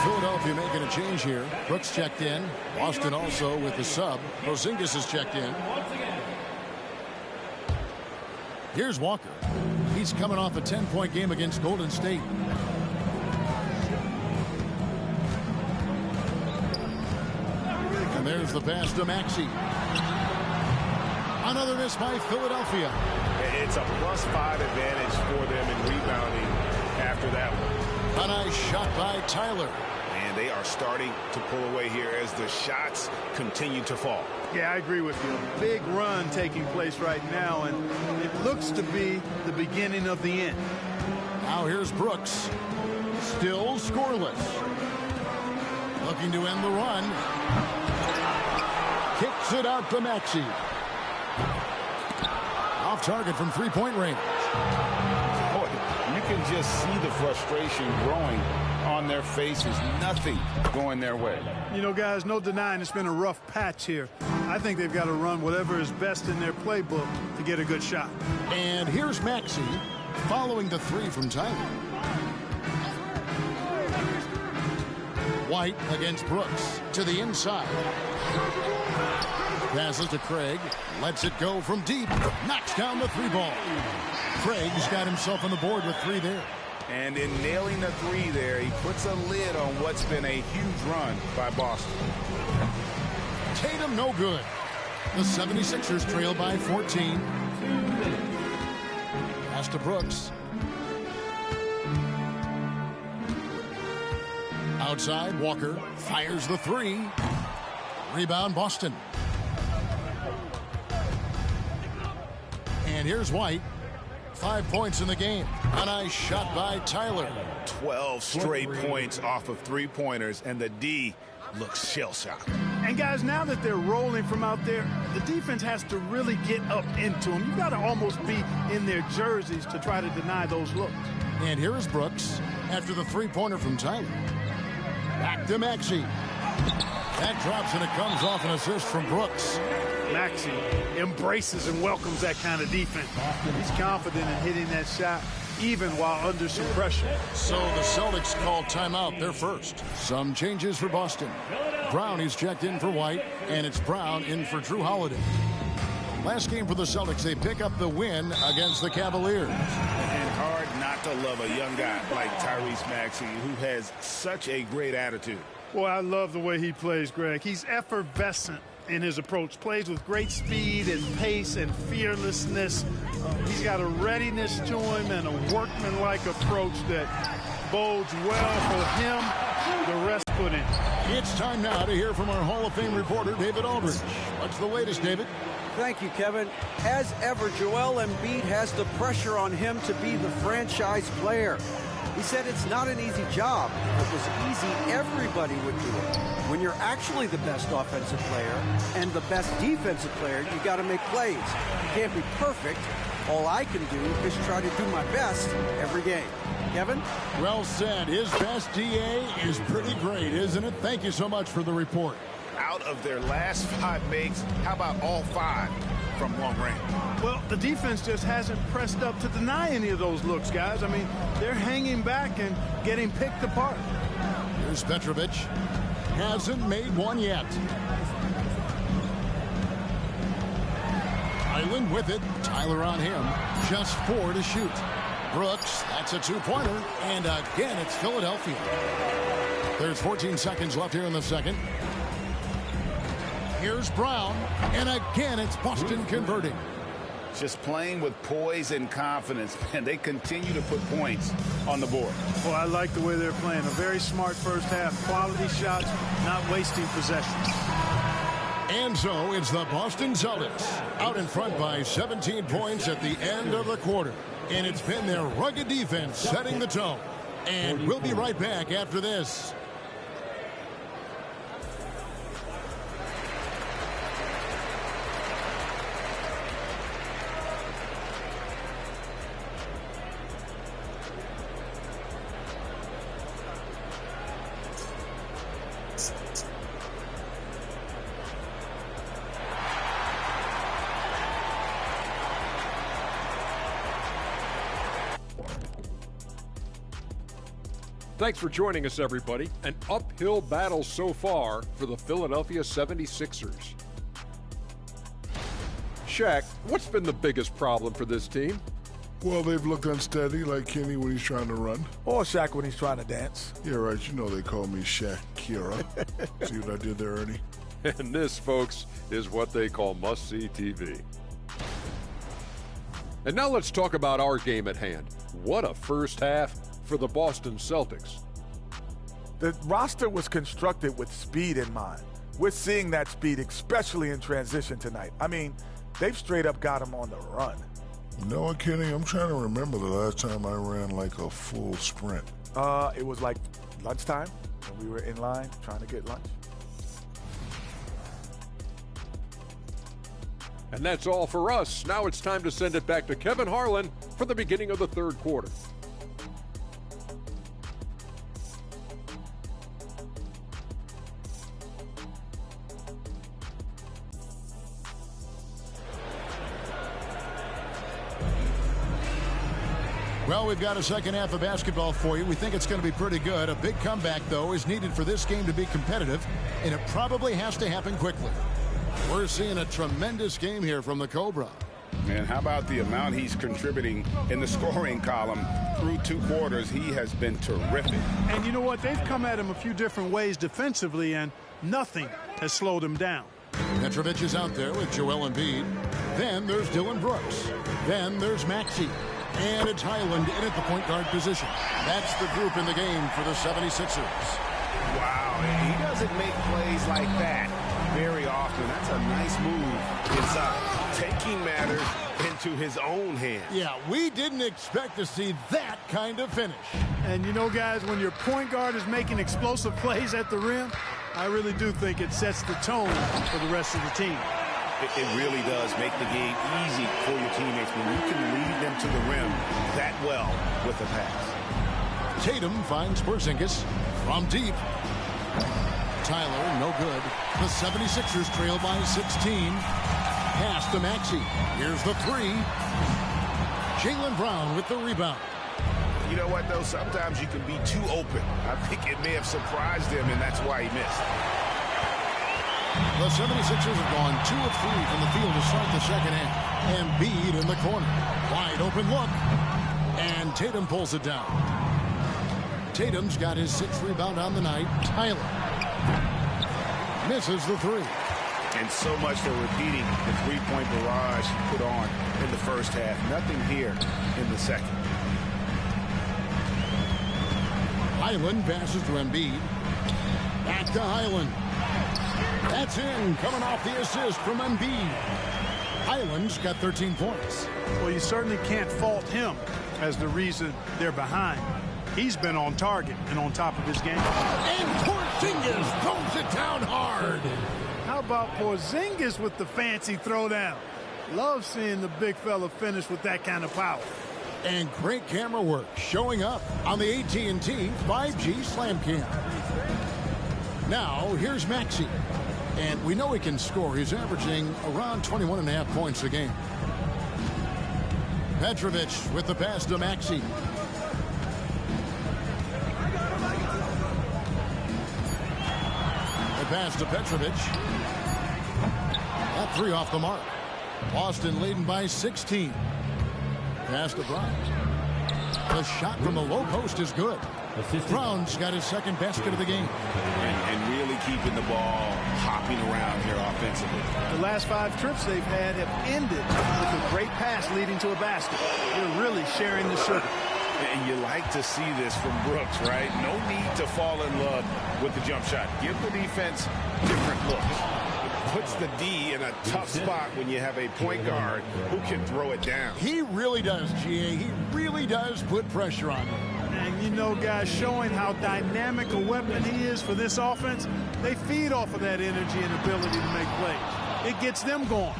Philadelphia making a change here. Brooks checked in. Boston also with the sub. Porzingis is checked in. Here's Walker. He's coming off a 10-point game against Golden State. And there's the pass to Maxey. Another miss by Philadelphia. It's a +5 advantage for them in rebounding after that one. A nice shot by Tyler. And they are starting to pull away here as the shots continue to fall. Yeah, I agree with you. A big run taking place right now, and it looks to be the beginning of the end. Now here's Brooks. Still scoreless. Looking to end the run. Kicks it out to Maxey. Off target from three-point range. Boy, you can just see the frustration growing on their faces. Nothing going their way. You know, guys, no denying it's been a rough patch here. I think they've got to run whatever is best in their playbook to get a good shot. And here's Maxey following the 3 from Tyler. White against Brooks to the inside. Passes to Craig. Lets it go from deep. Knocks down the 3 ball. Craig's got himself on the board with 3 there. And in nailing the 3 there, he puts a lid on what's been a huge run by Boston. Tatum no good. The 76ers trail by 14. Pass to Brooks. Outside, Walker fires the 3. Rebound, Boston. And here's White. 5 points in the game. A nice shot by Tyler. 12 straight points off of 3-pointers, and the D looks shell-shocked. And guys, now that they're rolling from out there, the defense has to really get up into them. You've got to almost be in their jerseys to try to deny those looks. And here is Brooks after the 3-pointer from Tyler. Back to Maxey. That drops and it comes off an assist from Brooks. Maxey embraces and welcomes that kind of defense. He's confident in hitting that shot even while under some pressure. So the Celtics call timeout, their first. Some changes for Boston. Brown is checked in for White, and it's Brown in for Drew Holiday. Last game for the Celtics, they pick up the win against the Cavaliers. And hard not to love a young guy like Tyrese Maxey, who has such a great attitude. Boy, I love the way he plays, Greg. He's effervescent in his approach, plays with great speed and pace and fearlessness. He's got a readiness to him and a workmanlike approach that bodes well for him. The rest put in. It's time now to hear from our Hall of Fame reporter, David Aldridge. What's the latest, David? Thank you, Kevin. As ever, Joel Embiid has the pressure on him to be the franchise player. He said it's not an easy job. If it was easy, everybody would do it. When you're actually the best offensive player and the best defensive player, you got to make plays. You can't be perfect. All I can do is try to do my best every game. Kevin? Well said. His best DA is pretty great, isn't it? Thank you so much for the report. Out of their last 5 makes, how about all 5 from long range? Well, the defense just hasn't pressed up to deny any of those looks, guys. I mean, they're hanging back and getting picked apart. Here's Petrovic. Hasn't made one yet. Island with it. Tyler on him. Just 4 to shoot. Brooks, that's a 2-pointer. And again, it's Philadelphia. There's 14 seconds left here in the second. Here's Brown. And again, it's Boston converting. Just playing with poise and confidence, and they continue to put points on the board. Well, I like the way they're playing. A very smart first half. Quality shots, not wasting possessions. And so it's the Boston Celtics out in front by 17 points at the end of the quarter. And it's been their rugged defense setting the tone. And we'll be right back after this. Thanks for joining us, everybody. An uphill battle so far for the Philadelphia 76ers. Shaq, what's been the biggest problem for this team? Well, they've looked unsteady, like Kenny when he's trying to run. Or Shaq when he's trying to dance. Yeah, right. You know they call me Shaq-Kira. See what I did there, Ernie? And this, folks, is what they call must-see TV. And now let's talk about our game at hand. What a first half for the Boston Celtics. The roster was constructed with speed in mind. We're seeing that speed, especially in transition tonight. I mean, they've straight up got him on the run. You know what, Kenny? I'm trying to remember the last time I ran like a full sprint. It was like lunchtime when we were in line trying to get lunch. And that's all for us. Now it's time to send it back to Kevin Harlan for the beginning of the third quarter. Well, we've got a second half of basketball for you. We think it's going to be pretty good. A big comeback, though, is needed for this game to be competitive, and it probably has to happen quickly. We're seeing a tremendous game here from the Cobra. And how about the amount he's contributing in the scoring column through 2 quarters? He has been terrific. And you know what? They've come at him a few different ways defensively, and nothing has slowed him down. Petrovic is out there with Joel Embiid. Then there's Dylan Brooks. Then there's Maxey. And it's Highland in at the point guard position. That's the group in the game for the 76ers. Wow, he doesn't make plays like that very often. That's a nice move inside, taking matters into his own hands. Yeah, we didn't expect to see that kind of finish. And you know, guys, when your point guard is making explosive plays at the rim, I really do think it sets the tone for the rest of the team. It really does make the game easy for your teammates when you can lead them to the rim that well with a pass. Tatum finds Porzingis from deep. Tyler, no good. The 76ers trail by 16. Pass to Maxey. Here's the 3. Jaylen Brown with the rebound. You know what, though? Sometimes you can be too open. I think it may have surprised him, and that's why he missed. The 76ers have gone 2 of 3 from the field to start the second half. Embiid in the corner. Wide open look. And Tatum pulls it down. Tatum's got his 6th rebound on the night. Tyler. Misses the three. And so much for repeating the three-point barrage he put on in the first half. Nothing here in the second. Highland passes to Embiid. Back to Highland. That's in, coming off the assist from Embiid. Highland's got 13 points. Well, you certainly can't fault him as the reason they're behind. He's been on target and on top of his game. And Porzingis throws it down hard. How about Porzingis with the fancy throwdown? Love seeing the big fella finish with that kind of power. And great camera work showing up on the AT&T 5G Slam Cam. Now, here's Maxey. And we know he can score. He's averaging around 21.5 points a game. Petrovic with the pass to Maxey. The pass to Petrovic. That three off the mark. Boston leading by 16. Pass to Brown. The shot from the low post is good. Brown's got his second basket of the game. And really keeping the ball hopping around here offensively. The last 5 trips they've had have ended with a great pass leading to a basket. They're really sharing the sugar. And you like to see this from Brooks, right? No need to fall in love with the jump shot. Give the defense different looks. It puts the D in a tough spot when you have a point guard who can throw it down. He really does, GA. He really does put pressure on him. And you know, guys, showing how dynamic a weapon he is for this offense, they feed off of that energy and ability to make plays. It gets them going.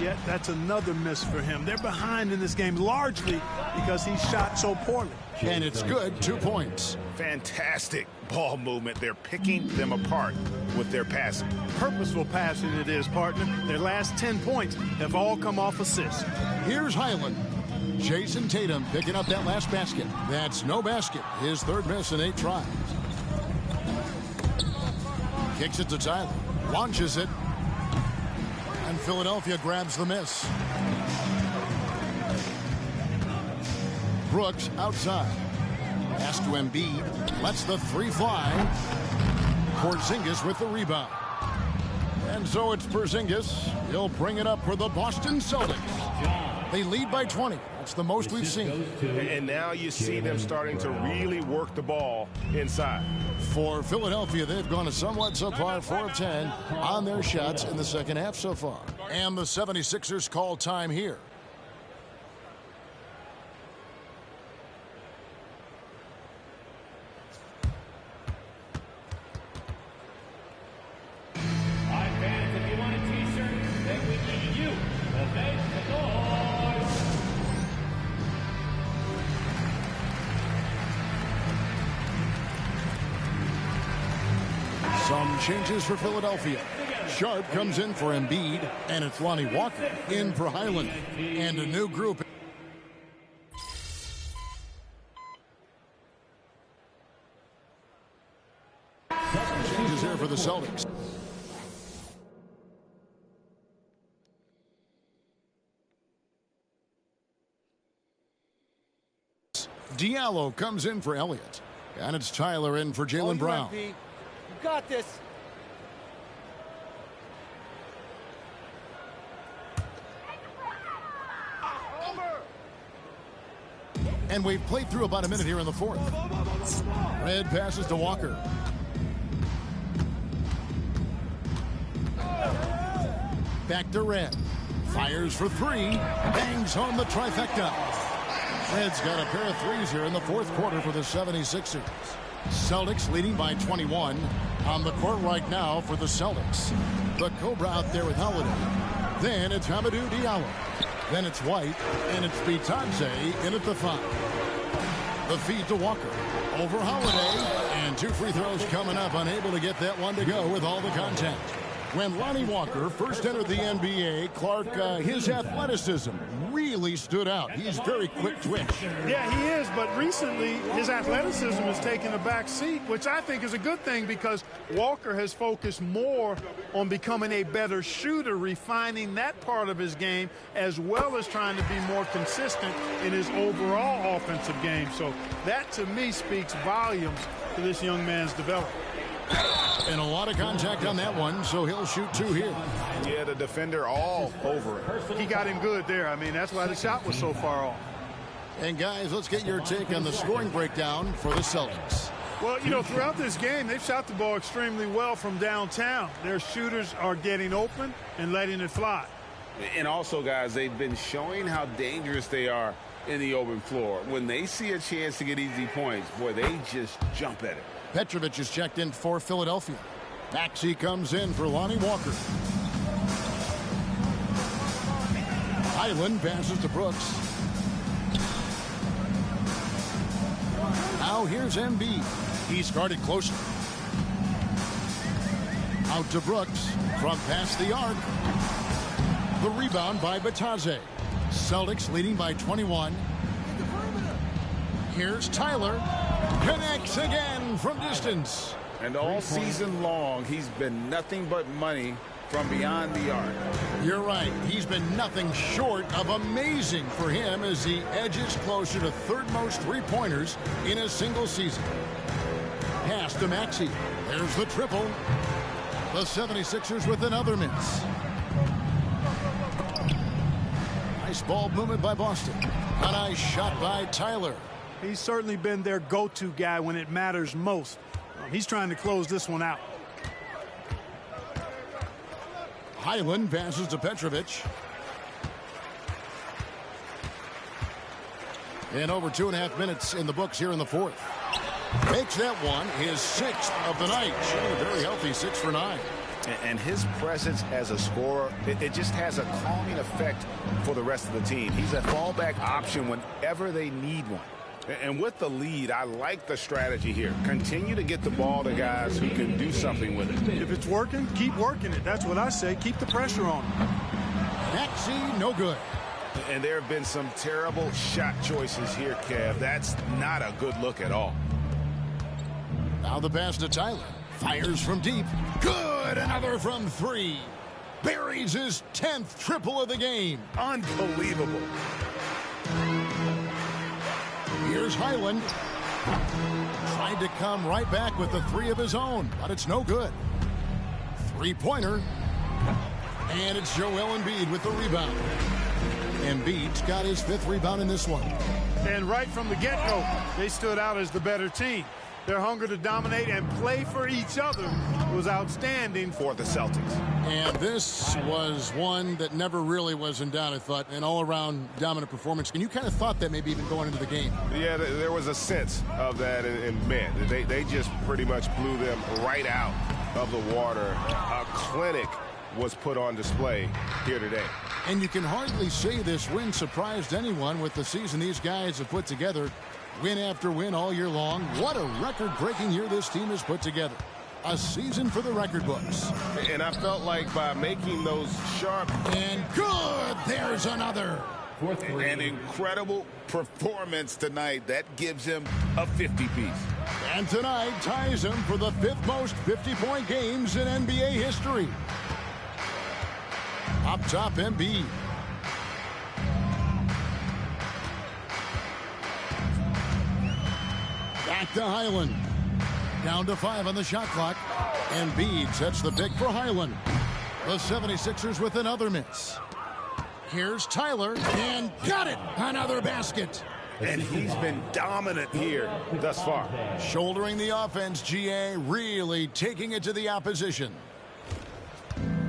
Yet that's another miss for him. They're behind in this game largely because he shot so poorly. And it's good, 2 points. Fantastic ball movement. They're picking them apart with their passing. Purposeful passing it is, partner. Their last 10 points have all come off assists. Here's Highland. Jason Tatum picking up that last basket. That's no basket. His third miss in 8 tries. Kicks it to Tyler. Launches it. And Philadelphia grabs the miss. Brooks outside. Pass to Embiid. Lets the three fly. Porzingis with the rebound. And so it's Porzingis. He'll bring it up for the Boston Celtics. They lead by 20. That's the most we've seen. And now you see them starting to really work the ball inside. For Philadelphia, they've gone a somewhat subpar 4 of 10 on their shots in the second half so far. And the 76ers call time here. Some changes for Philadelphia. Sharp comes in for Embiid, and it's Lonnie Walker in for Highland. And a new group. Changes here for the Celtics. Diallo comes in for Elliott. And it's Tyler in for Jaylen Brown. You got this. And we've played through about a minute here in the fourth. Red passes to Walker. Back to Red. Fires for three. Bangs home the trifecta. Red's got a pair of threes here in the fourth quarter for the 76ers. Celtics leading by 21. On the court right now for the Celtics. The Cobra out there with Holiday. Then it's Hamidou Diallo. Then it's White. And it's Bitadze in at the 5. The feed to Walker. Over Holiday. And 2 free throws coming up. Unable to get that one to go with all the contact. When Lonnie Walker first entered the NBA, Clark, his athleticism really stood out. He's very quick twitch. Yeah, he is, but recently his athleticism has taken a back seat, which I think is a good thing because Walker has focused more on becoming a better shooter, refining that part of his game, as well as trying to be more consistent in his overall offensive game. So that, to me, speaks volumes to this young man's development. And a lot of contact on that one, so he'll shoot 2 here. Yeah, the defender all over it. He got him good there. I mean, that's why the shot was so far off. And guys, let's get your take on the scoring breakdown for the Celtics. Well, you know, throughout this game, they've shot the ball extremely well from downtown. Their shooters are getting open and letting it fly. And also, guys, they've been showing how dangerous they are in the open floor. When they see a chance to get easy points, boy, they just jump at it. Petrovic is checked in for Philadelphia. Maxey comes in for Lonnie Walker. Highland passes to Brooks. Now here's Embiid. He's guarded closer. Out to Brooks from past the arc. The rebound by Batadze. Celtics leading by 21. Here's Tyler. Connects again from distance. And all season long, he's been nothing but money from beyond the arc. You're right. He's been nothing short of amazing for him as he edges closer to third most three-pointers in a single season. Pass to Maxey. There's the triple. The 76ers with another miss. Nice ball movement by Boston. A nice shot by Tyler. He's certainly been their go-to guy when it matters most. He's trying to close this one out. Highland passes to Petrovic. And over 2.5 minutes in the books here in the fourth. Makes that one his 6th of the night. Showing a very healthy 6 for 9. And his presence as a scorer, it just has a calming effect for the rest of the team. He's a fallback option whenever they need one. And with the lead, I like the strategy here. Continue to get the ball to guys who can do something with it. If it's working, keep working it. That's what I say. Keep the pressure on him. Maxey, no good. And there have been some terrible shot choices here, Kev. That's not a good look at all. Now the pass to Tyler. Fires from deep. Good! Another from 3. Buries his 10th triple of the game. Unbelievable. Here's Highland. Tried to come right back with the 3 of his own, but it's no good. 3-pointer. And it's Joel Embiid with the rebound. Embiid's got his 5th rebound in this one. And right from the get-go, they stood out as the better team. Their hunger to dominate and play for each other was outstanding for the Celtics. And this was one that never really was in doubt, I thought, an all-around dominant performance. And you kind of thought that maybe even going into the game. Yeah, there was a sense of that, and man, they just pretty much blew them right out of the water. A clinic was put on display here today. And you can hardly say this win surprised anyone with the season these guys have put together. Win after win all year long. What a record-breaking year this team has put together. A season for the record books. And I felt like by making those sharp... And good! There's another. An incredible performance tonight. That gives him a 50-piece. And tonight ties him for the 5th most 50-point games in NBA history. Up top, Embiid. Back to Highland. Down to 5 on the shot clock. Embiid sets the pick for Highland. The 76ers with another miss. Here's Tyler, and got it! Another basket. And he's been dominant here thus far. Shouldering the offense, GA really taking it to the opposition.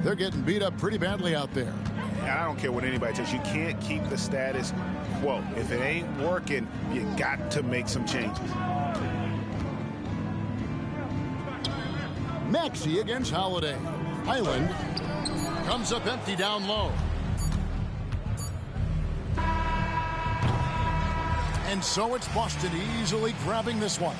They're getting beat up pretty badly out there. And I don't care what anybody says. You can't keep the status quo. If it ain't working, you got to make some changes. Maxey against Holiday. Highland comes up empty down low. And so it's Boston easily grabbing this one.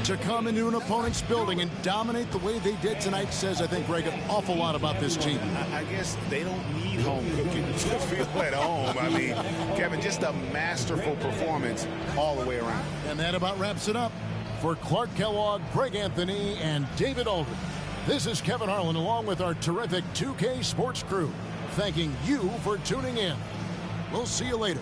To come into an opponent's building and dominate the way they did tonight says, I think, Greg, an awful lot about this team. I guess they don't need home cooking to feel at home. I mean, Kevin, just a masterful performance all the way around. And that about wraps it up. For Clark Kellogg, Greg Anthony, and David Aldridge, this is Kevin Harlan along with our terrific 2K Sports crew, thanking you for tuning in. We'll see you later.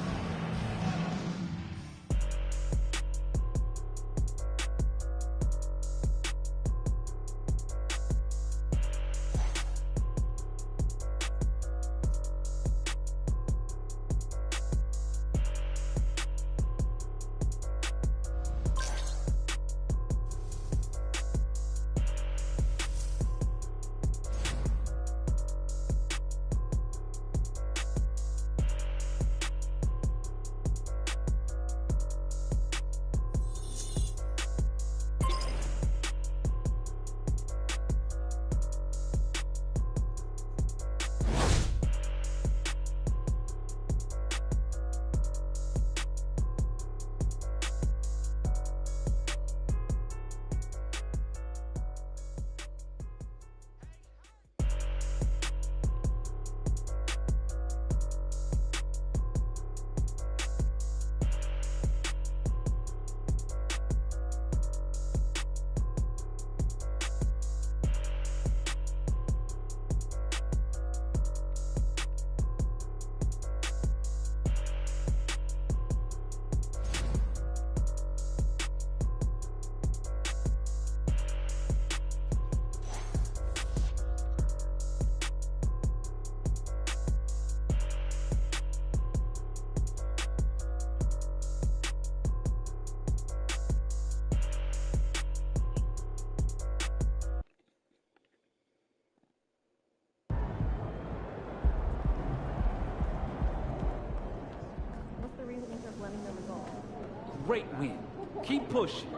great win. Keep pushing.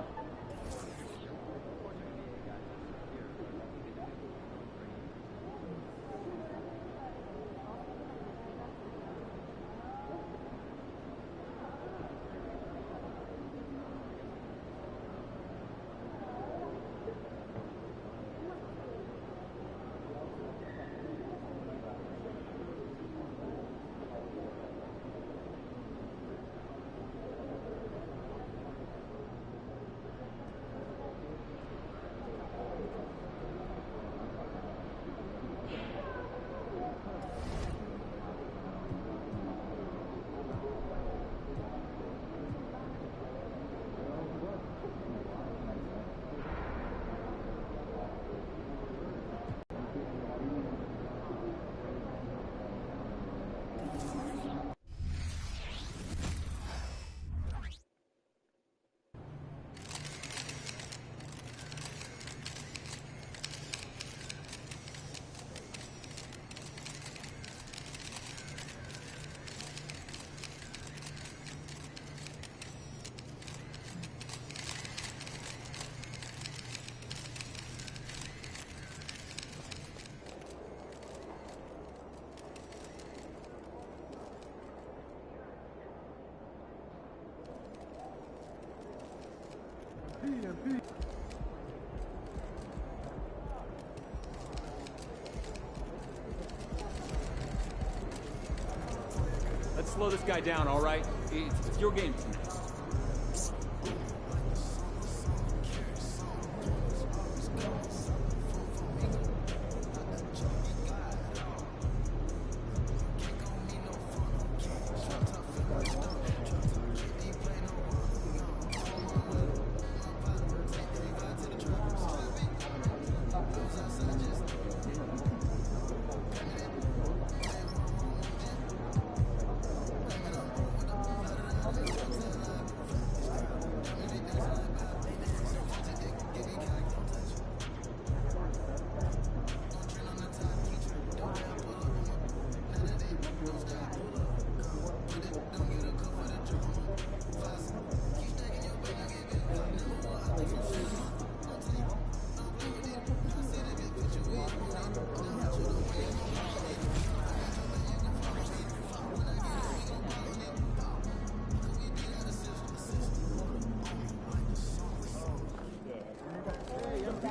Let's slow this guy down, all right? It's your game tonight.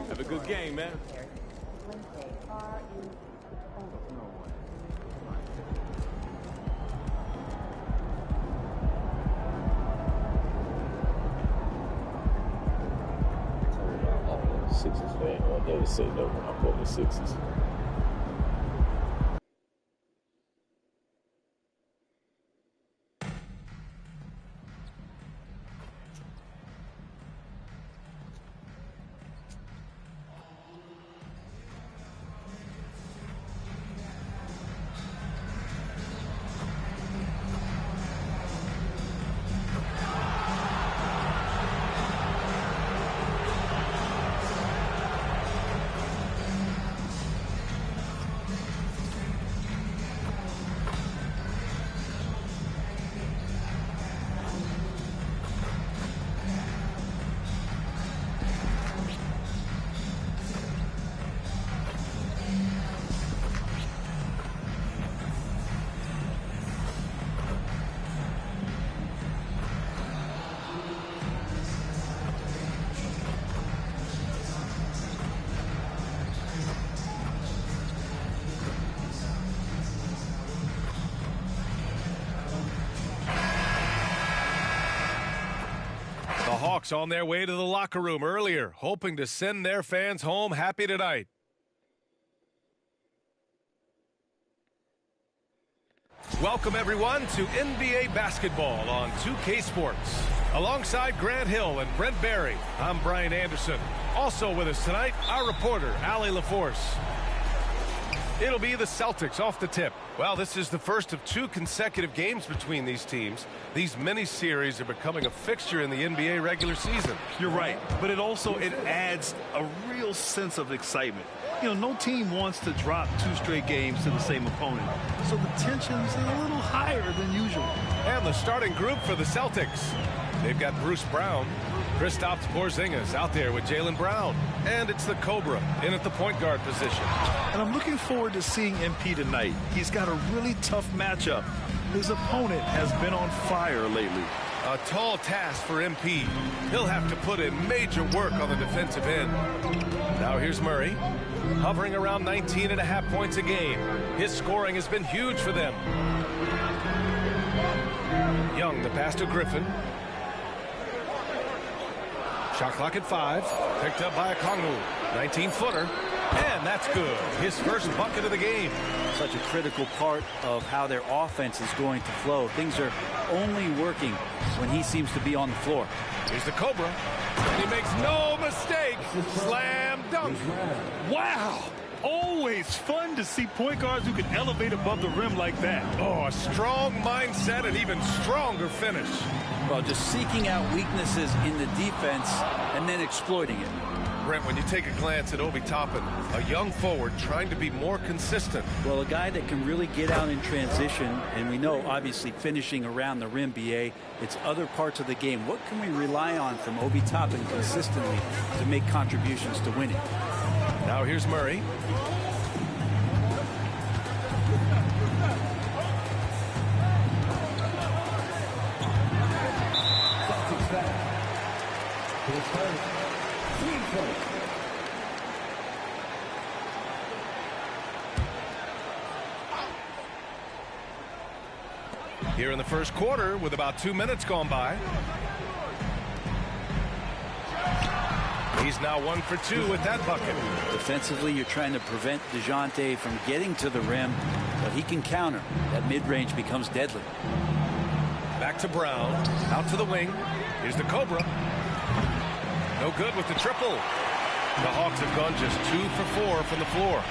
Have a good game, man. Sixers fan. I'll never say no when I'm on the Sixers. Hawks on their way to the locker room earlier, hoping to send their fans home happy tonight. Welcome, everyone, to NBA basketball on 2K Sports. Alongside Grant Hill and Brent Barry, I'm Brian Anderson. Also with us tonight, our reporter, Allie LaForce. It'll be the Celtics off the tip. Well, this is the first of 2 consecutive games between these teams. These mini-series are becoming a fixture in the NBA regular season. You're right, but it adds a real sense of excitement. You know, no team wants to drop 2 straight games to the same opponent, so the tension's a little higher than usual. And the starting group for the Celtics. They've got Bruce Brown. Kristaps Porzingis out there with Jaylen Brown. And it's the Cobra in at the point guard position. And I'm looking forward to seeing MP tonight. He's got a really tough matchup. His opponent has been on fire lately. A tall task for MP. He'll have to put in major work on the defensive end. Now here's Murray, hovering around 19.5 points a game. His scoring has been huge for them. Young, the pass to Griffin. Shot clock at 5. Picked up by Okongwu. 19-footer. And that's good. His first bucket of the game. Such a critical part of how their offense is going to flow. Things are only working when he seems to be on the floor. Here's the Cobra. And he makes no mistake. Slam dunk. Wow. Always fun to see point guards who can elevate above the rim like that. Oh, a strong mindset and even stronger finish. Well, just seeking out weaknesses in the defense and then exploiting it. Brent, when you take a glance at Obi Toppin, a young forward trying to be more consistent. Well, a guy that can really get out in transition, and we know, obviously, finishing around the rim, BA, it's other parts of the game. What can we rely on from Obi Toppin consistently to make contributions to winning? Now here's Murray. Here in the first quarter with about 2 minutes gone by. He's now 1 for 2 with that bucket. Defensively, you're trying to prevent DeJounte from getting to the rim, but he can counter. That mid-range becomes deadly. Back to Brown. Out to the wing. Here's the Cobra. No good with the triple. The Hawks have gone just 2 for 4 from the floor.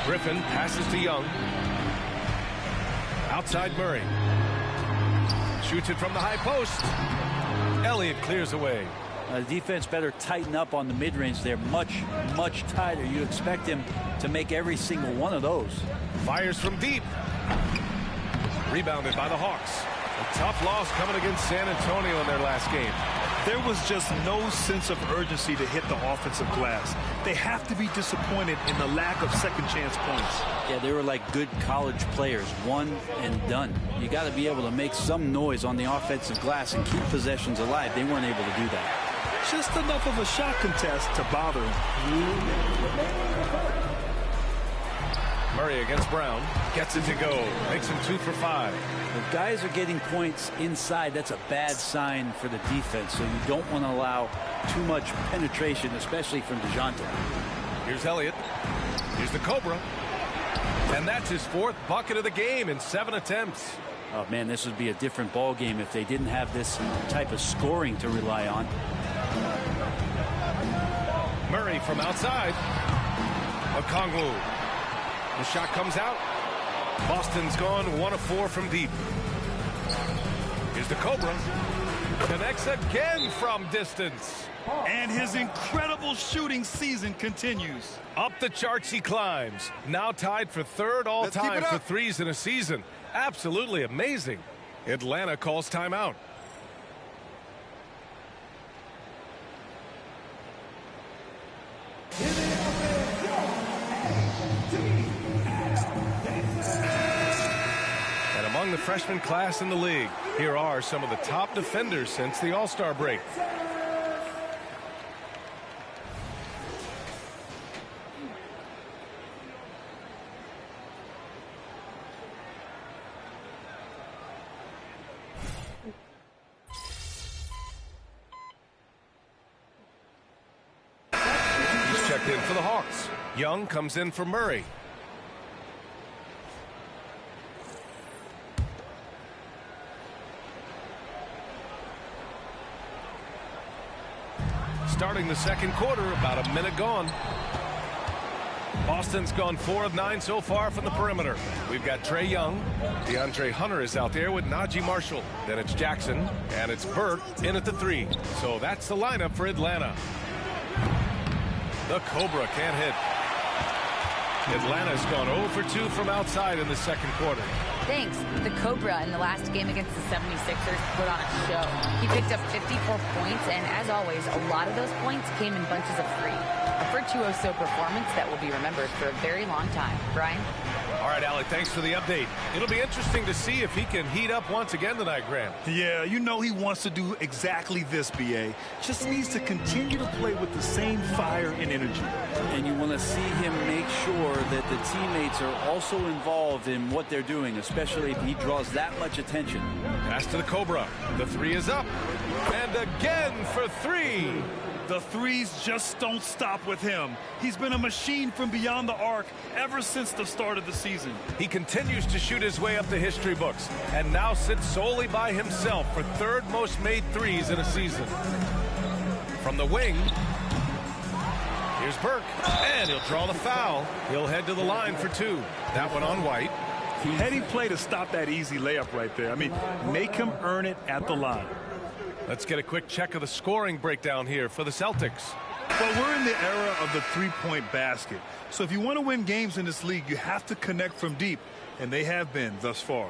Griffin passes to Young. Outside Murray. Shoots it from the high post. Elliott clears away. The defense better tighten up on the mid-range there. Much, much tighter. You expect him to make every single one of those. Fires from deep. Rebounded by the Hawks. A tough loss coming against San Antonio in their last game. There was just no sense of urgency to hit the offensive glass. They have to be disappointed in the lack of second chance points. Yeah, they were like good college players, one and done. You got to be able to make some noise on the offensive glass and keep possessions alive. They weren't able to do that. Just enough of a shot contest to bother him. Murray against Brown. Gets it to go. Makes him 2 for 5. If guys are getting points inside, that's a bad sign for the defense. So you don't want to allow too much penetration, especially from DeJounte. Here's Elliott. Here's the Cobra. And that's his 4th bucket of the game in 7 attempts. Oh, man, this would be a different ball game if they didn't have this type of scoring to rely on. Murray from outside. Okongwu. The shot comes out. Boston's gone 1 of 4 from deep. Here's the Cobra. Connects again from distance. And his incredible shooting season continues. Up the charts he climbs. Now tied for 3rd all-time for threes in a season. Absolutely amazing. Atlanta calls timeout. And among the freshman class in the league, here are some of the top defenders since the All-Star break. He's checked in for the Hawks. Young comes in for Murray. Starting the second quarter, about a minute gone. Boston's gone 4 of 9 so far from the perimeter. We've got Trae Young. DeAndre Hunter is out there with Najee Marshall. Then it's Jackson, and it's Burt in at the 3. So that's the lineup for Atlanta. The Cobra can't hit. Atlanta's gone 0 for 2 from outside in the second quarter. Thanks. The Cobra in the last game against the 76ers put on a show. He picked up 54 points, and as always, a lot of those points came in bunches of 3. A virtuoso performance that will be remembered for a very long time. Brian? All right, Allie, thanks for the update. It'll be interesting to see if he can heat up once again tonight, Graham. Yeah, you know he wants to do exactly this, B.A. Just needs to continue to play with the same fire and energy. And you want to see him make sure that the teammates are also involved in what they're doing, especially if he draws that much attention. Pass to the Cobra. The 3 is up. And again for 3. The threes just don't stop with him. He's been a machine from beyond the arc ever since the start of the season. He continues to shoot his way up the history books and now sits solely by himself for 3rd most made threes in a season. From the wing, here's Burke, and he'll draw the foul. He'll head to the line for 2. That one on White. Heady play to stop that easy layup right there. I mean, make him earn it at the line. Let's get a quick check of the scoring breakdown here for the Celtics. Well, we're in the era of the three-point basket. So if you want to win games in this league, you have to connect from deep, and they have been thus far.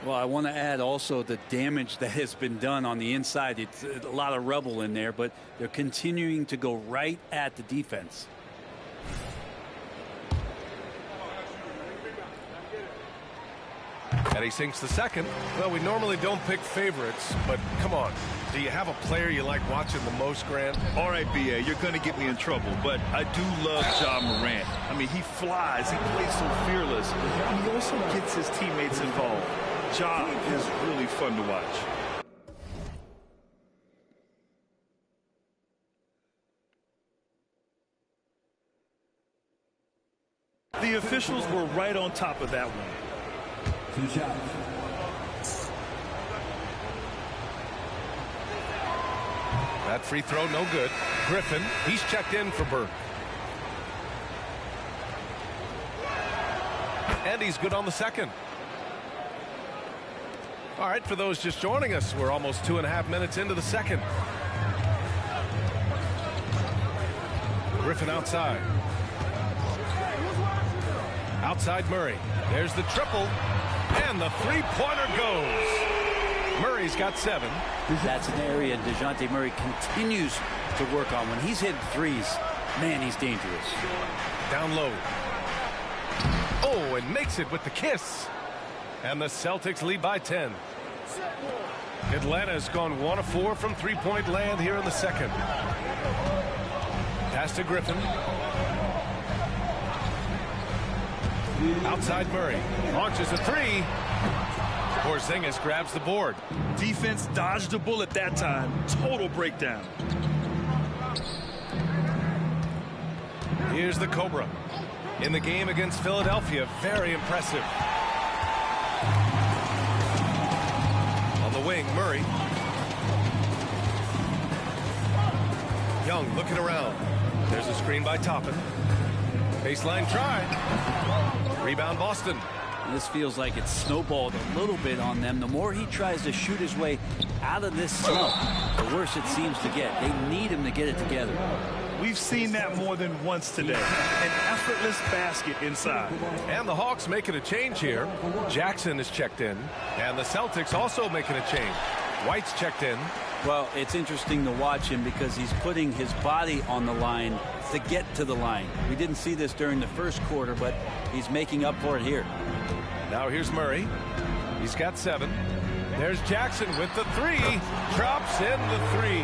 Well, I want to add also the damage that has been done on the inside. It's a lot of rubble in there, but they're continuing to go right at the defense. And he sinks the second. Well, we normally don't pick favorites, but come on. Do you have a player you like watching the most, Grant? All right, B.A., you're going to get me in trouble, but I do love Ja Morant. I mean, he flies, he plays so fearless, and he also gets his teammates involved. Ja is really fun to watch. The officials were right on top of that one. 2 shots. That free throw, no good. Griffin, he's checked in for Burke. And he's good on the second. All right, for those just joining us, we're almost 2.5 minutes into the second. Griffin outside. Outside Murray. There's the triple. And the three-pointer goes. Murray's got 7. That's an area DeJounte Murray continues to work on. When he's hitting threes, man, he's dangerous. Down low. Oh, and makes it with the kiss. And the Celtics lead by 10. Atlanta's gone 1 of 4 from three-point land here in the second. Pass to Griffin. Outside Murray. Launches a 3. Porzingis grabs the board. Defense dodged a bullet that time. Total breakdown. Here's the Cobra. In the game against Philadelphia, very impressive. On the wing, Murray. Young looking around. There's a screen by Toppin. Baseline try. Rebound Boston. This feels like it's snowballed a little bit on them. The more he tries to shoot his way out of this slump, the worse it seems to get. They need him to get it together. We've seen that more than once today. An effortless basket inside. And the Hawks making a change here. Jackson is checked in. And the Celtics also making a change. White's checked in. Well, it's interesting to watch him because he's putting his body on the line to get to the line. We didn't see this during the first quarter, but he's making up for it here. Now here's Murray. He's got 7. There's Jackson with the 3. Drops in the 3.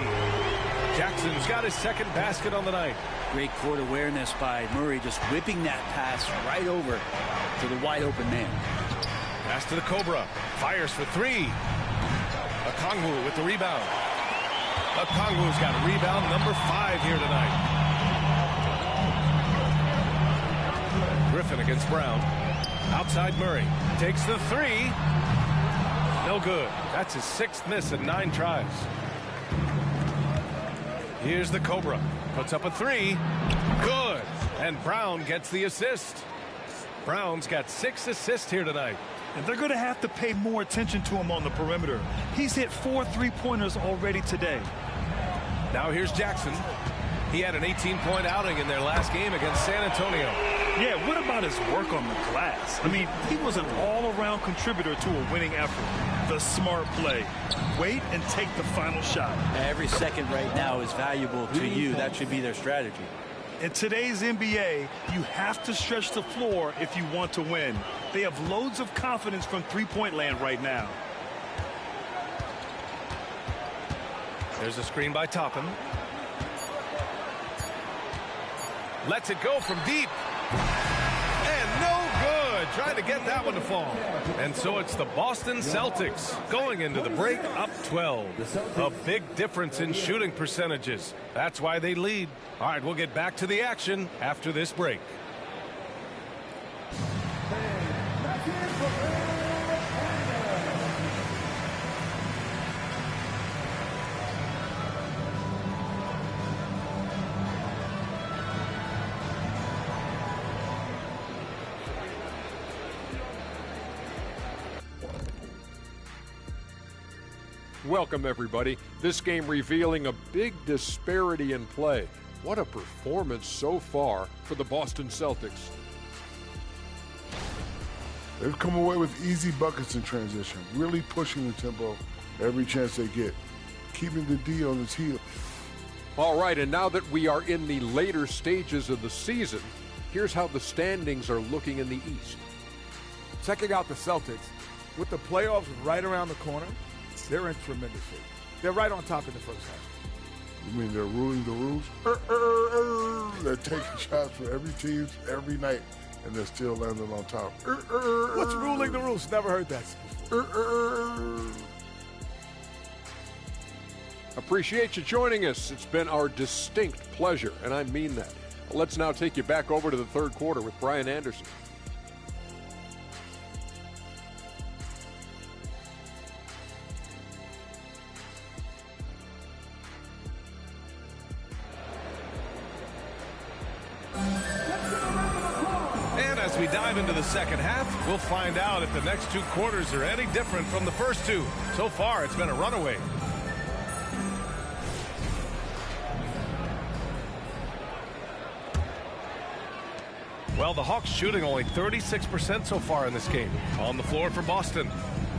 Jackson's got his second basket on the night. Great court awareness by Murray, just whipping that pass right over to the wide open man. Pass to the Cobra. Fires for 3. Okongwu with the rebound. Okongwu's got rebound number 5 here tonight. Griffin against Brown. Outside Murray. Takes the 3. No good. That's his 6th miss in 9 tries. Here's the Cobra. Puts up a 3. Good. And Brown gets the assist. Brown's got 6 assists here tonight. And they're going to have to pay more attention to him on the perimeter. He's hit 4 3-pointers already today. Now here's Jackson. He had an 18-point outing in their last game against San Antonio. Yeah, what about his work on the glass? I mean, he was an all-around contributor to a winning effort. The smart play. Wait and take the final shot. Every second right now is valuable to you. That should be their strategy. In today's NBA, you have to stretch the floor if you want to win. They have loads of confidence from three-point land right now. There's a screen by Toppin. Lets it go from deep. And no good. Trying to get that one to fall. And so it's the Boston Celtics going into the break up 12. A big difference in shooting percentages. That's why they lead. All right, we'll get back to the action after this break. Welcome, everybody. This game revealing a big disparity in play. What a performance so far for the Boston Celtics. They've come away with easy buckets in transition, really pushing the tempo every chance they get, keeping the D on its heels. All right, and now that we are in the later stages of the season, here's how the standings are looking in the East. Checking out the Celtics, with the playoffs right around the corner, they're in tremendous shape. They're right on top in the first half. You mean they're ruling the rules? They're taking shots for every team every night, and they're still landing on top. What's ruling the rules? Never heard that before. Appreciate you joining us. It's been our distinct pleasure, and I mean that. Let's now take you back over to the third quarter with Brian Anderson. As we dive into the second half, we'll find out if the next two quarters are any different from the first two. So far, it's been a runaway. Well, the Hawks shooting only 36% so far in this game. On the floor for Boston,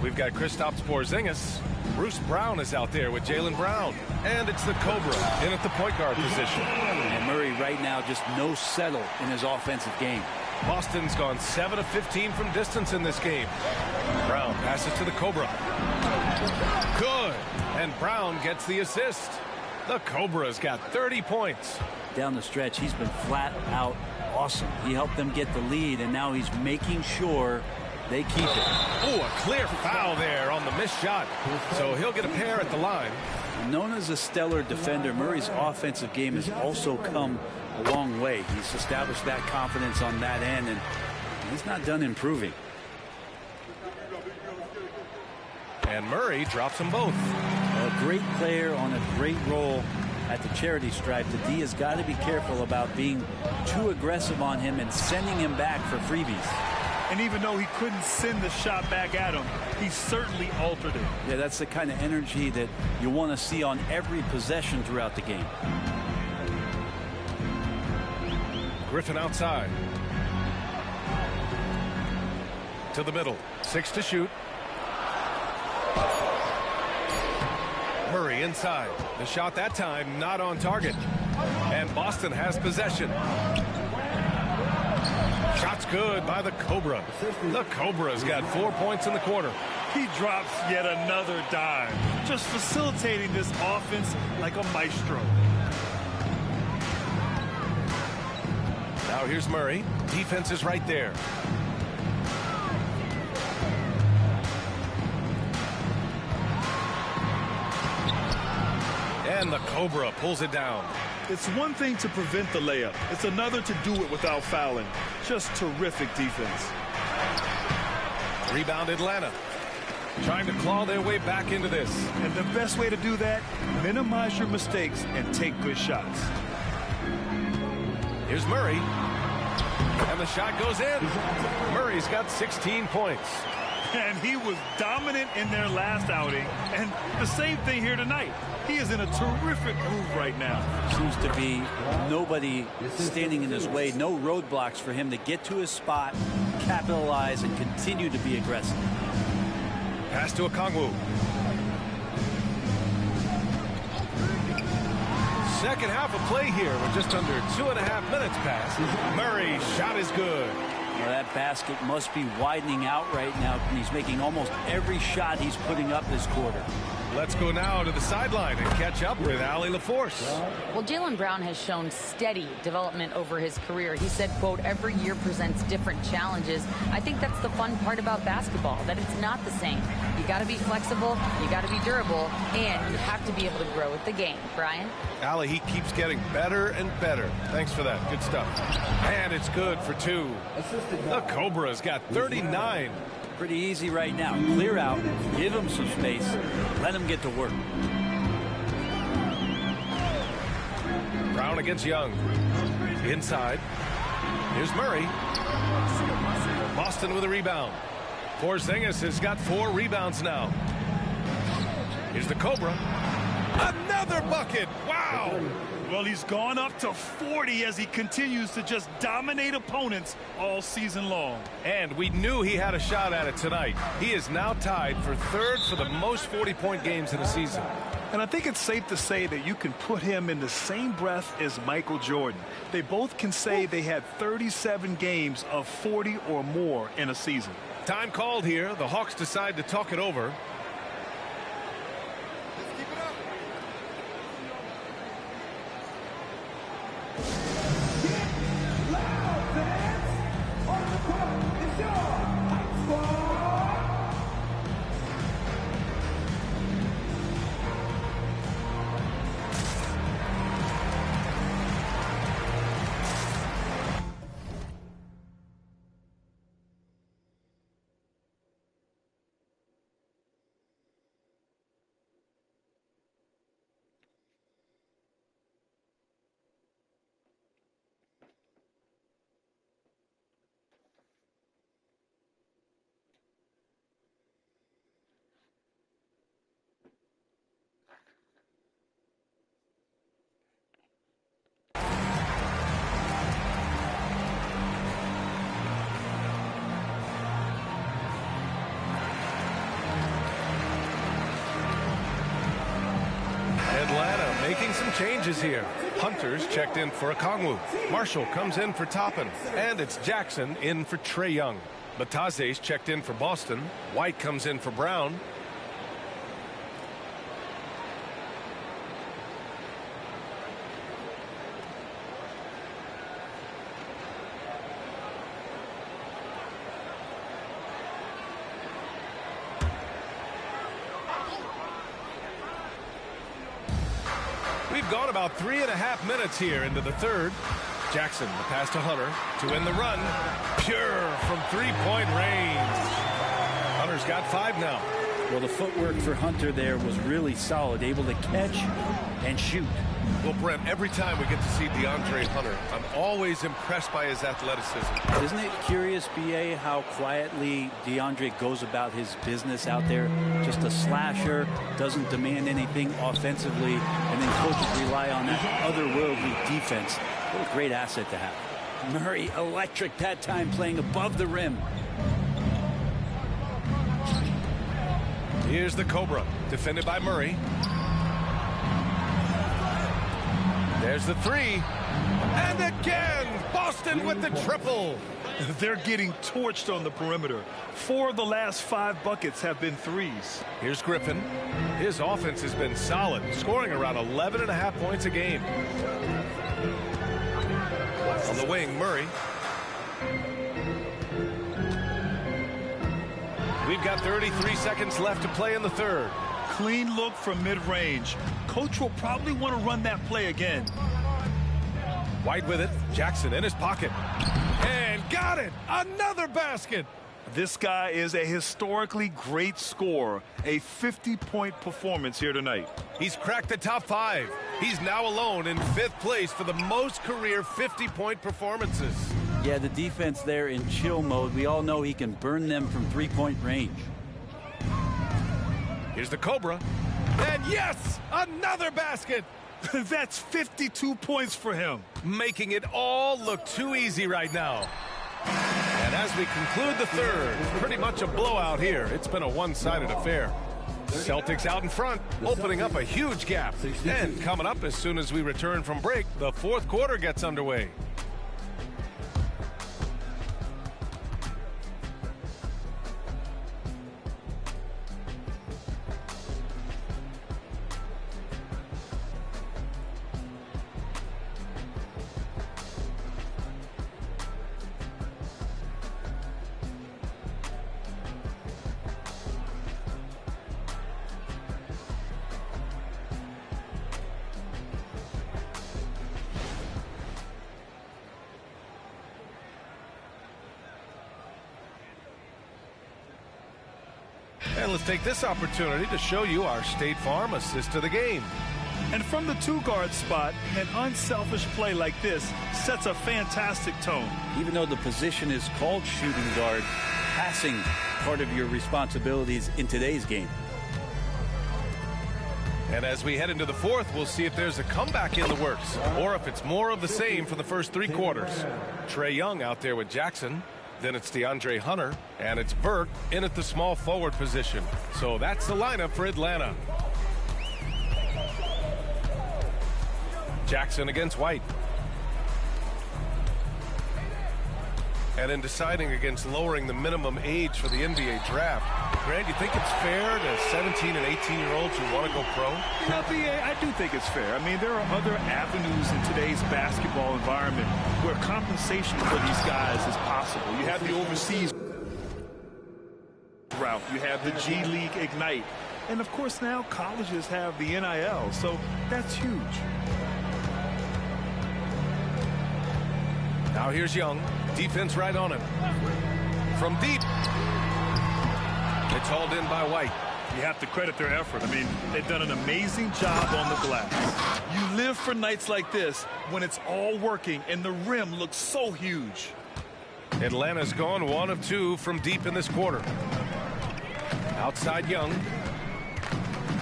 we've got Kristaps Porzingis. Bruce Brown is out there with Jaylen Brown. And it's the Cobra in at the point guard position. And Murray right now just no settle in his offensive game. Boston's gone 7 of 15 from distance in this game. Brown passes to the Cobra. Good. And Brown gets the assist. The Cobra's got 30 points. Down the stretch, he's been flat out awesome. He helped them get the lead, and now he's making sure they keep it. Oh, a clear foul there on the missed shot. So he'll get a pair at the line. Known as a stellar defender, Murray's offensive game has also come a long way. He's established that confidence on that end, and he's not done improving. And Murray drops them both. A great player on a great role at the charity stripe. The D has got to be careful about being too aggressive on him and sending him back for freebies. And even though he couldn't send the shot back at him, he certainly altered it. Yeah, that's the kind of energy that you want to see on every possession throughout the game. Griffin outside. To the middle. 6 to shoot. Murray inside. The shot that time not on target. And Boston has possession. Shot's good by the Cobra. The Cobra's got 4 points in the quarter. He drops yet another dime, just facilitating this offense like a maestro. Now here's Murray. Defense is right there. And the Cobra pulls it down. It's one thing to prevent the layup. It's another to do it without fouling. Just terrific defense. Rebound Atlanta. Trying to claw their way back into this. And the best way to do that, minimize your mistakes and take good shots. Here's Murray. And the shot goes in. Murray's got 16 points. And he was dominant in their last outing. And the same thing here tonight. He is in a terrific groove right now. Seems to be nobody standing in his way. No roadblocks for him to get to his spot, capitalize, and continue to be aggressive. Pass to Okongwu. Second half of play here with just under 2.5 minutes passed. Murray's shot is good. Well, that basket must be widening out right now. He's making almost every shot he's putting up this quarter. Let's go now to the sideline and catch up with Allie LaForce. Well, Jaylen Brown has shown steady development over his career. He said, quote, every year presents different challenges. I think that's the fun part about basketball, that it's not the same. You got to be flexible, you got to be durable, and you have to be able to grow with the game. Brian? Allie, he keeps getting better and better. Thanks for that. Good stuff. And it's good for 2. The Cobra's got 39. Pretty easy right now. Clear out, give him some space, let him get to work. Brown against Young. Inside. Here's Murray. Boston with a rebound. Porzingis has got 4 rebounds now. Here's the Cobra. Another bucket. Wow. Well, he's gone up to 40 as he continues to just dominate opponents all season long. And we knew he had a shot at it tonight. He is now tied for 3rd for the most 40-point games in a season. And I think it's safe to say that you can put him in the same breath as Michael Jordan. They both can say they had 37 games of 40 or more in a season. Time called here. The Hawks decide to talk it over. Atlanta making some changes here. Hunter's checked in for Okongwu. Marshall comes in for Toppin. And it's Jackson in for Trae Young. Batase's checked in for Boston. White comes in for Brown. We've gone about 3.5 minutes here into the 3rd. Jackson, the pass to Hunter to win the run. Pure from 3-point range. Hunter's got 5 now. Well, the footwork for Hunter there was really solid, able to catch and shoot. Well, Brent, every time we get to see DeAndre Hunter, I'm always impressed by his athleticism. Isn't it curious, B.A., how quietly DeAndre goes about his business out there? Just a slasher, doesn't demand anything offensively, and then coaches rely on that otherworldly defense. What a great asset to have. Murray electric that time, playing above the rim. Here's the Cobra, defended by Murray. There's the 3. And again, Boston with the triple. They're getting torched on the perimeter. 4 of the last 5 buckets have been threes. Here's Griffin. His offense has been solid, scoring around 11.5 points a game. On the wing, Murray. We've got 33 seconds left to play in the 3rd. Clean look from mid-range. Coach will probably want to run that play again. White with it. Jackson in his pocket. And got it! Another basket! This guy is a historically great scorer. A 50-point performance here tonight. He's cracked the top 5. He's now alone in 5th place for the most career 50-point performances. Yeah, the defense there in chill mode. We all know he can burn them from three-point range. Here's the Cobra. And yes, another basket. That's 52 points for him. Making it all look too easy right now. And as we conclude the third, pretty much a blowout here. It's been a one-sided affair. Celtics out in front, opening up a huge gap. And coming up as soon as we return from break, the fourth quarter gets underway. And let's take this opportunity to show you our State Farm assist to the game. And from the two-guard spot, an unselfish play like this sets a fantastic tone. Even though the position is called shooting guard, passing part of your responsibilities in today's game. And as we head into the fourth, we'll see if there's a comeback in the works or if it's more of the same for the first three quarters. Trae Young out there with Jackson. Then it's DeAndre Hunter, and it's Burke in at the small forward position. So that's the lineup for Atlanta. Jackson against White. And in deciding against lowering the minimum age for the NBA draft, Grant, you think it's fair to 17 and 18-year-olds who want to go pro? You know, BA, I do think it's fair. I mean, there are other avenues in today's basketball environment where compensation for these guys is possible. You have the overseas route. You have the G League Ignite. And, of course, now colleges have the NIL, so that's huge. Now here's Young. Defense right on him. From deep. It's hauled in by White. You have to credit their effort. I mean, they've done an amazing job on the glass. You live for nights like this when it's all working and the rim looks so huge. Atlanta's gone 1 of 2 from deep in this quarter. Outside Young.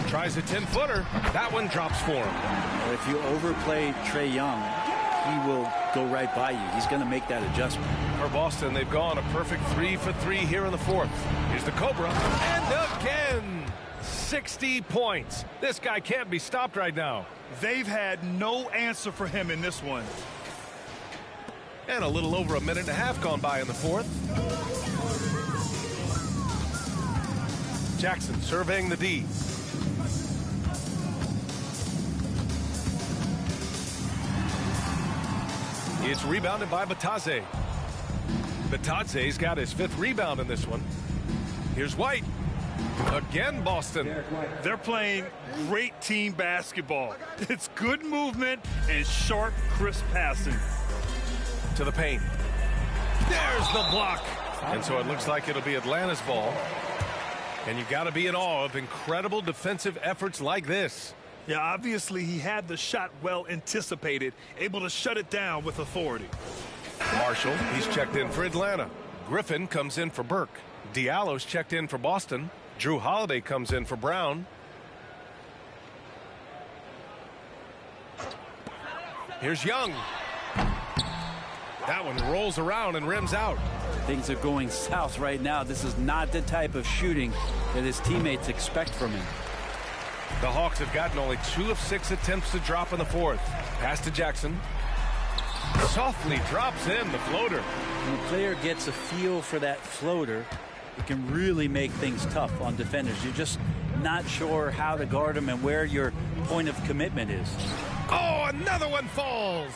Tries a 10-footer. That one drops for him. Well, if you overplay Trae Young, he will go right by you. He's going to make that adjustment. For Boston, they've gone a perfect 3 for 3 here in the fourth. Here's the Cobra. And again, 60 points. This guy can't be stopped right now. They've had no answer for him in this one. And a little over a minute and a half gone by in the fourth. Jackson surveying the D. It's rebounded by Batadze. Batadze's got his 5th rebound in this one. Here's White. Again, Boston. They're playing great team basketball. It's good movement and sharp, crisp passing. To the paint. There's the block. And so it looks like it'll be Atlanta's ball. And you got to be in awe of incredible defensive efforts like this. Yeah, obviously he had the shot well anticipated, able to shut it down with authority. Marshall, he's checked in for Atlanta. Griffin comes in for Burke. Diallo's checked in for Boston. Drew Holiday comes in for Brown. Here's Young. That one rolls around and rims out. Things are going south right now. This is not the type of shooting that his teammates expect from him. The Hawks have gotten only 2 of 6 attempts to drop in the fourth. Pass to Jackson. Softly drops in the floater. When a player gets a feel for that floater, it can really make things tough on defenders. You're just not sure how to guard them and where your point of commitment is. Oh, another one falls.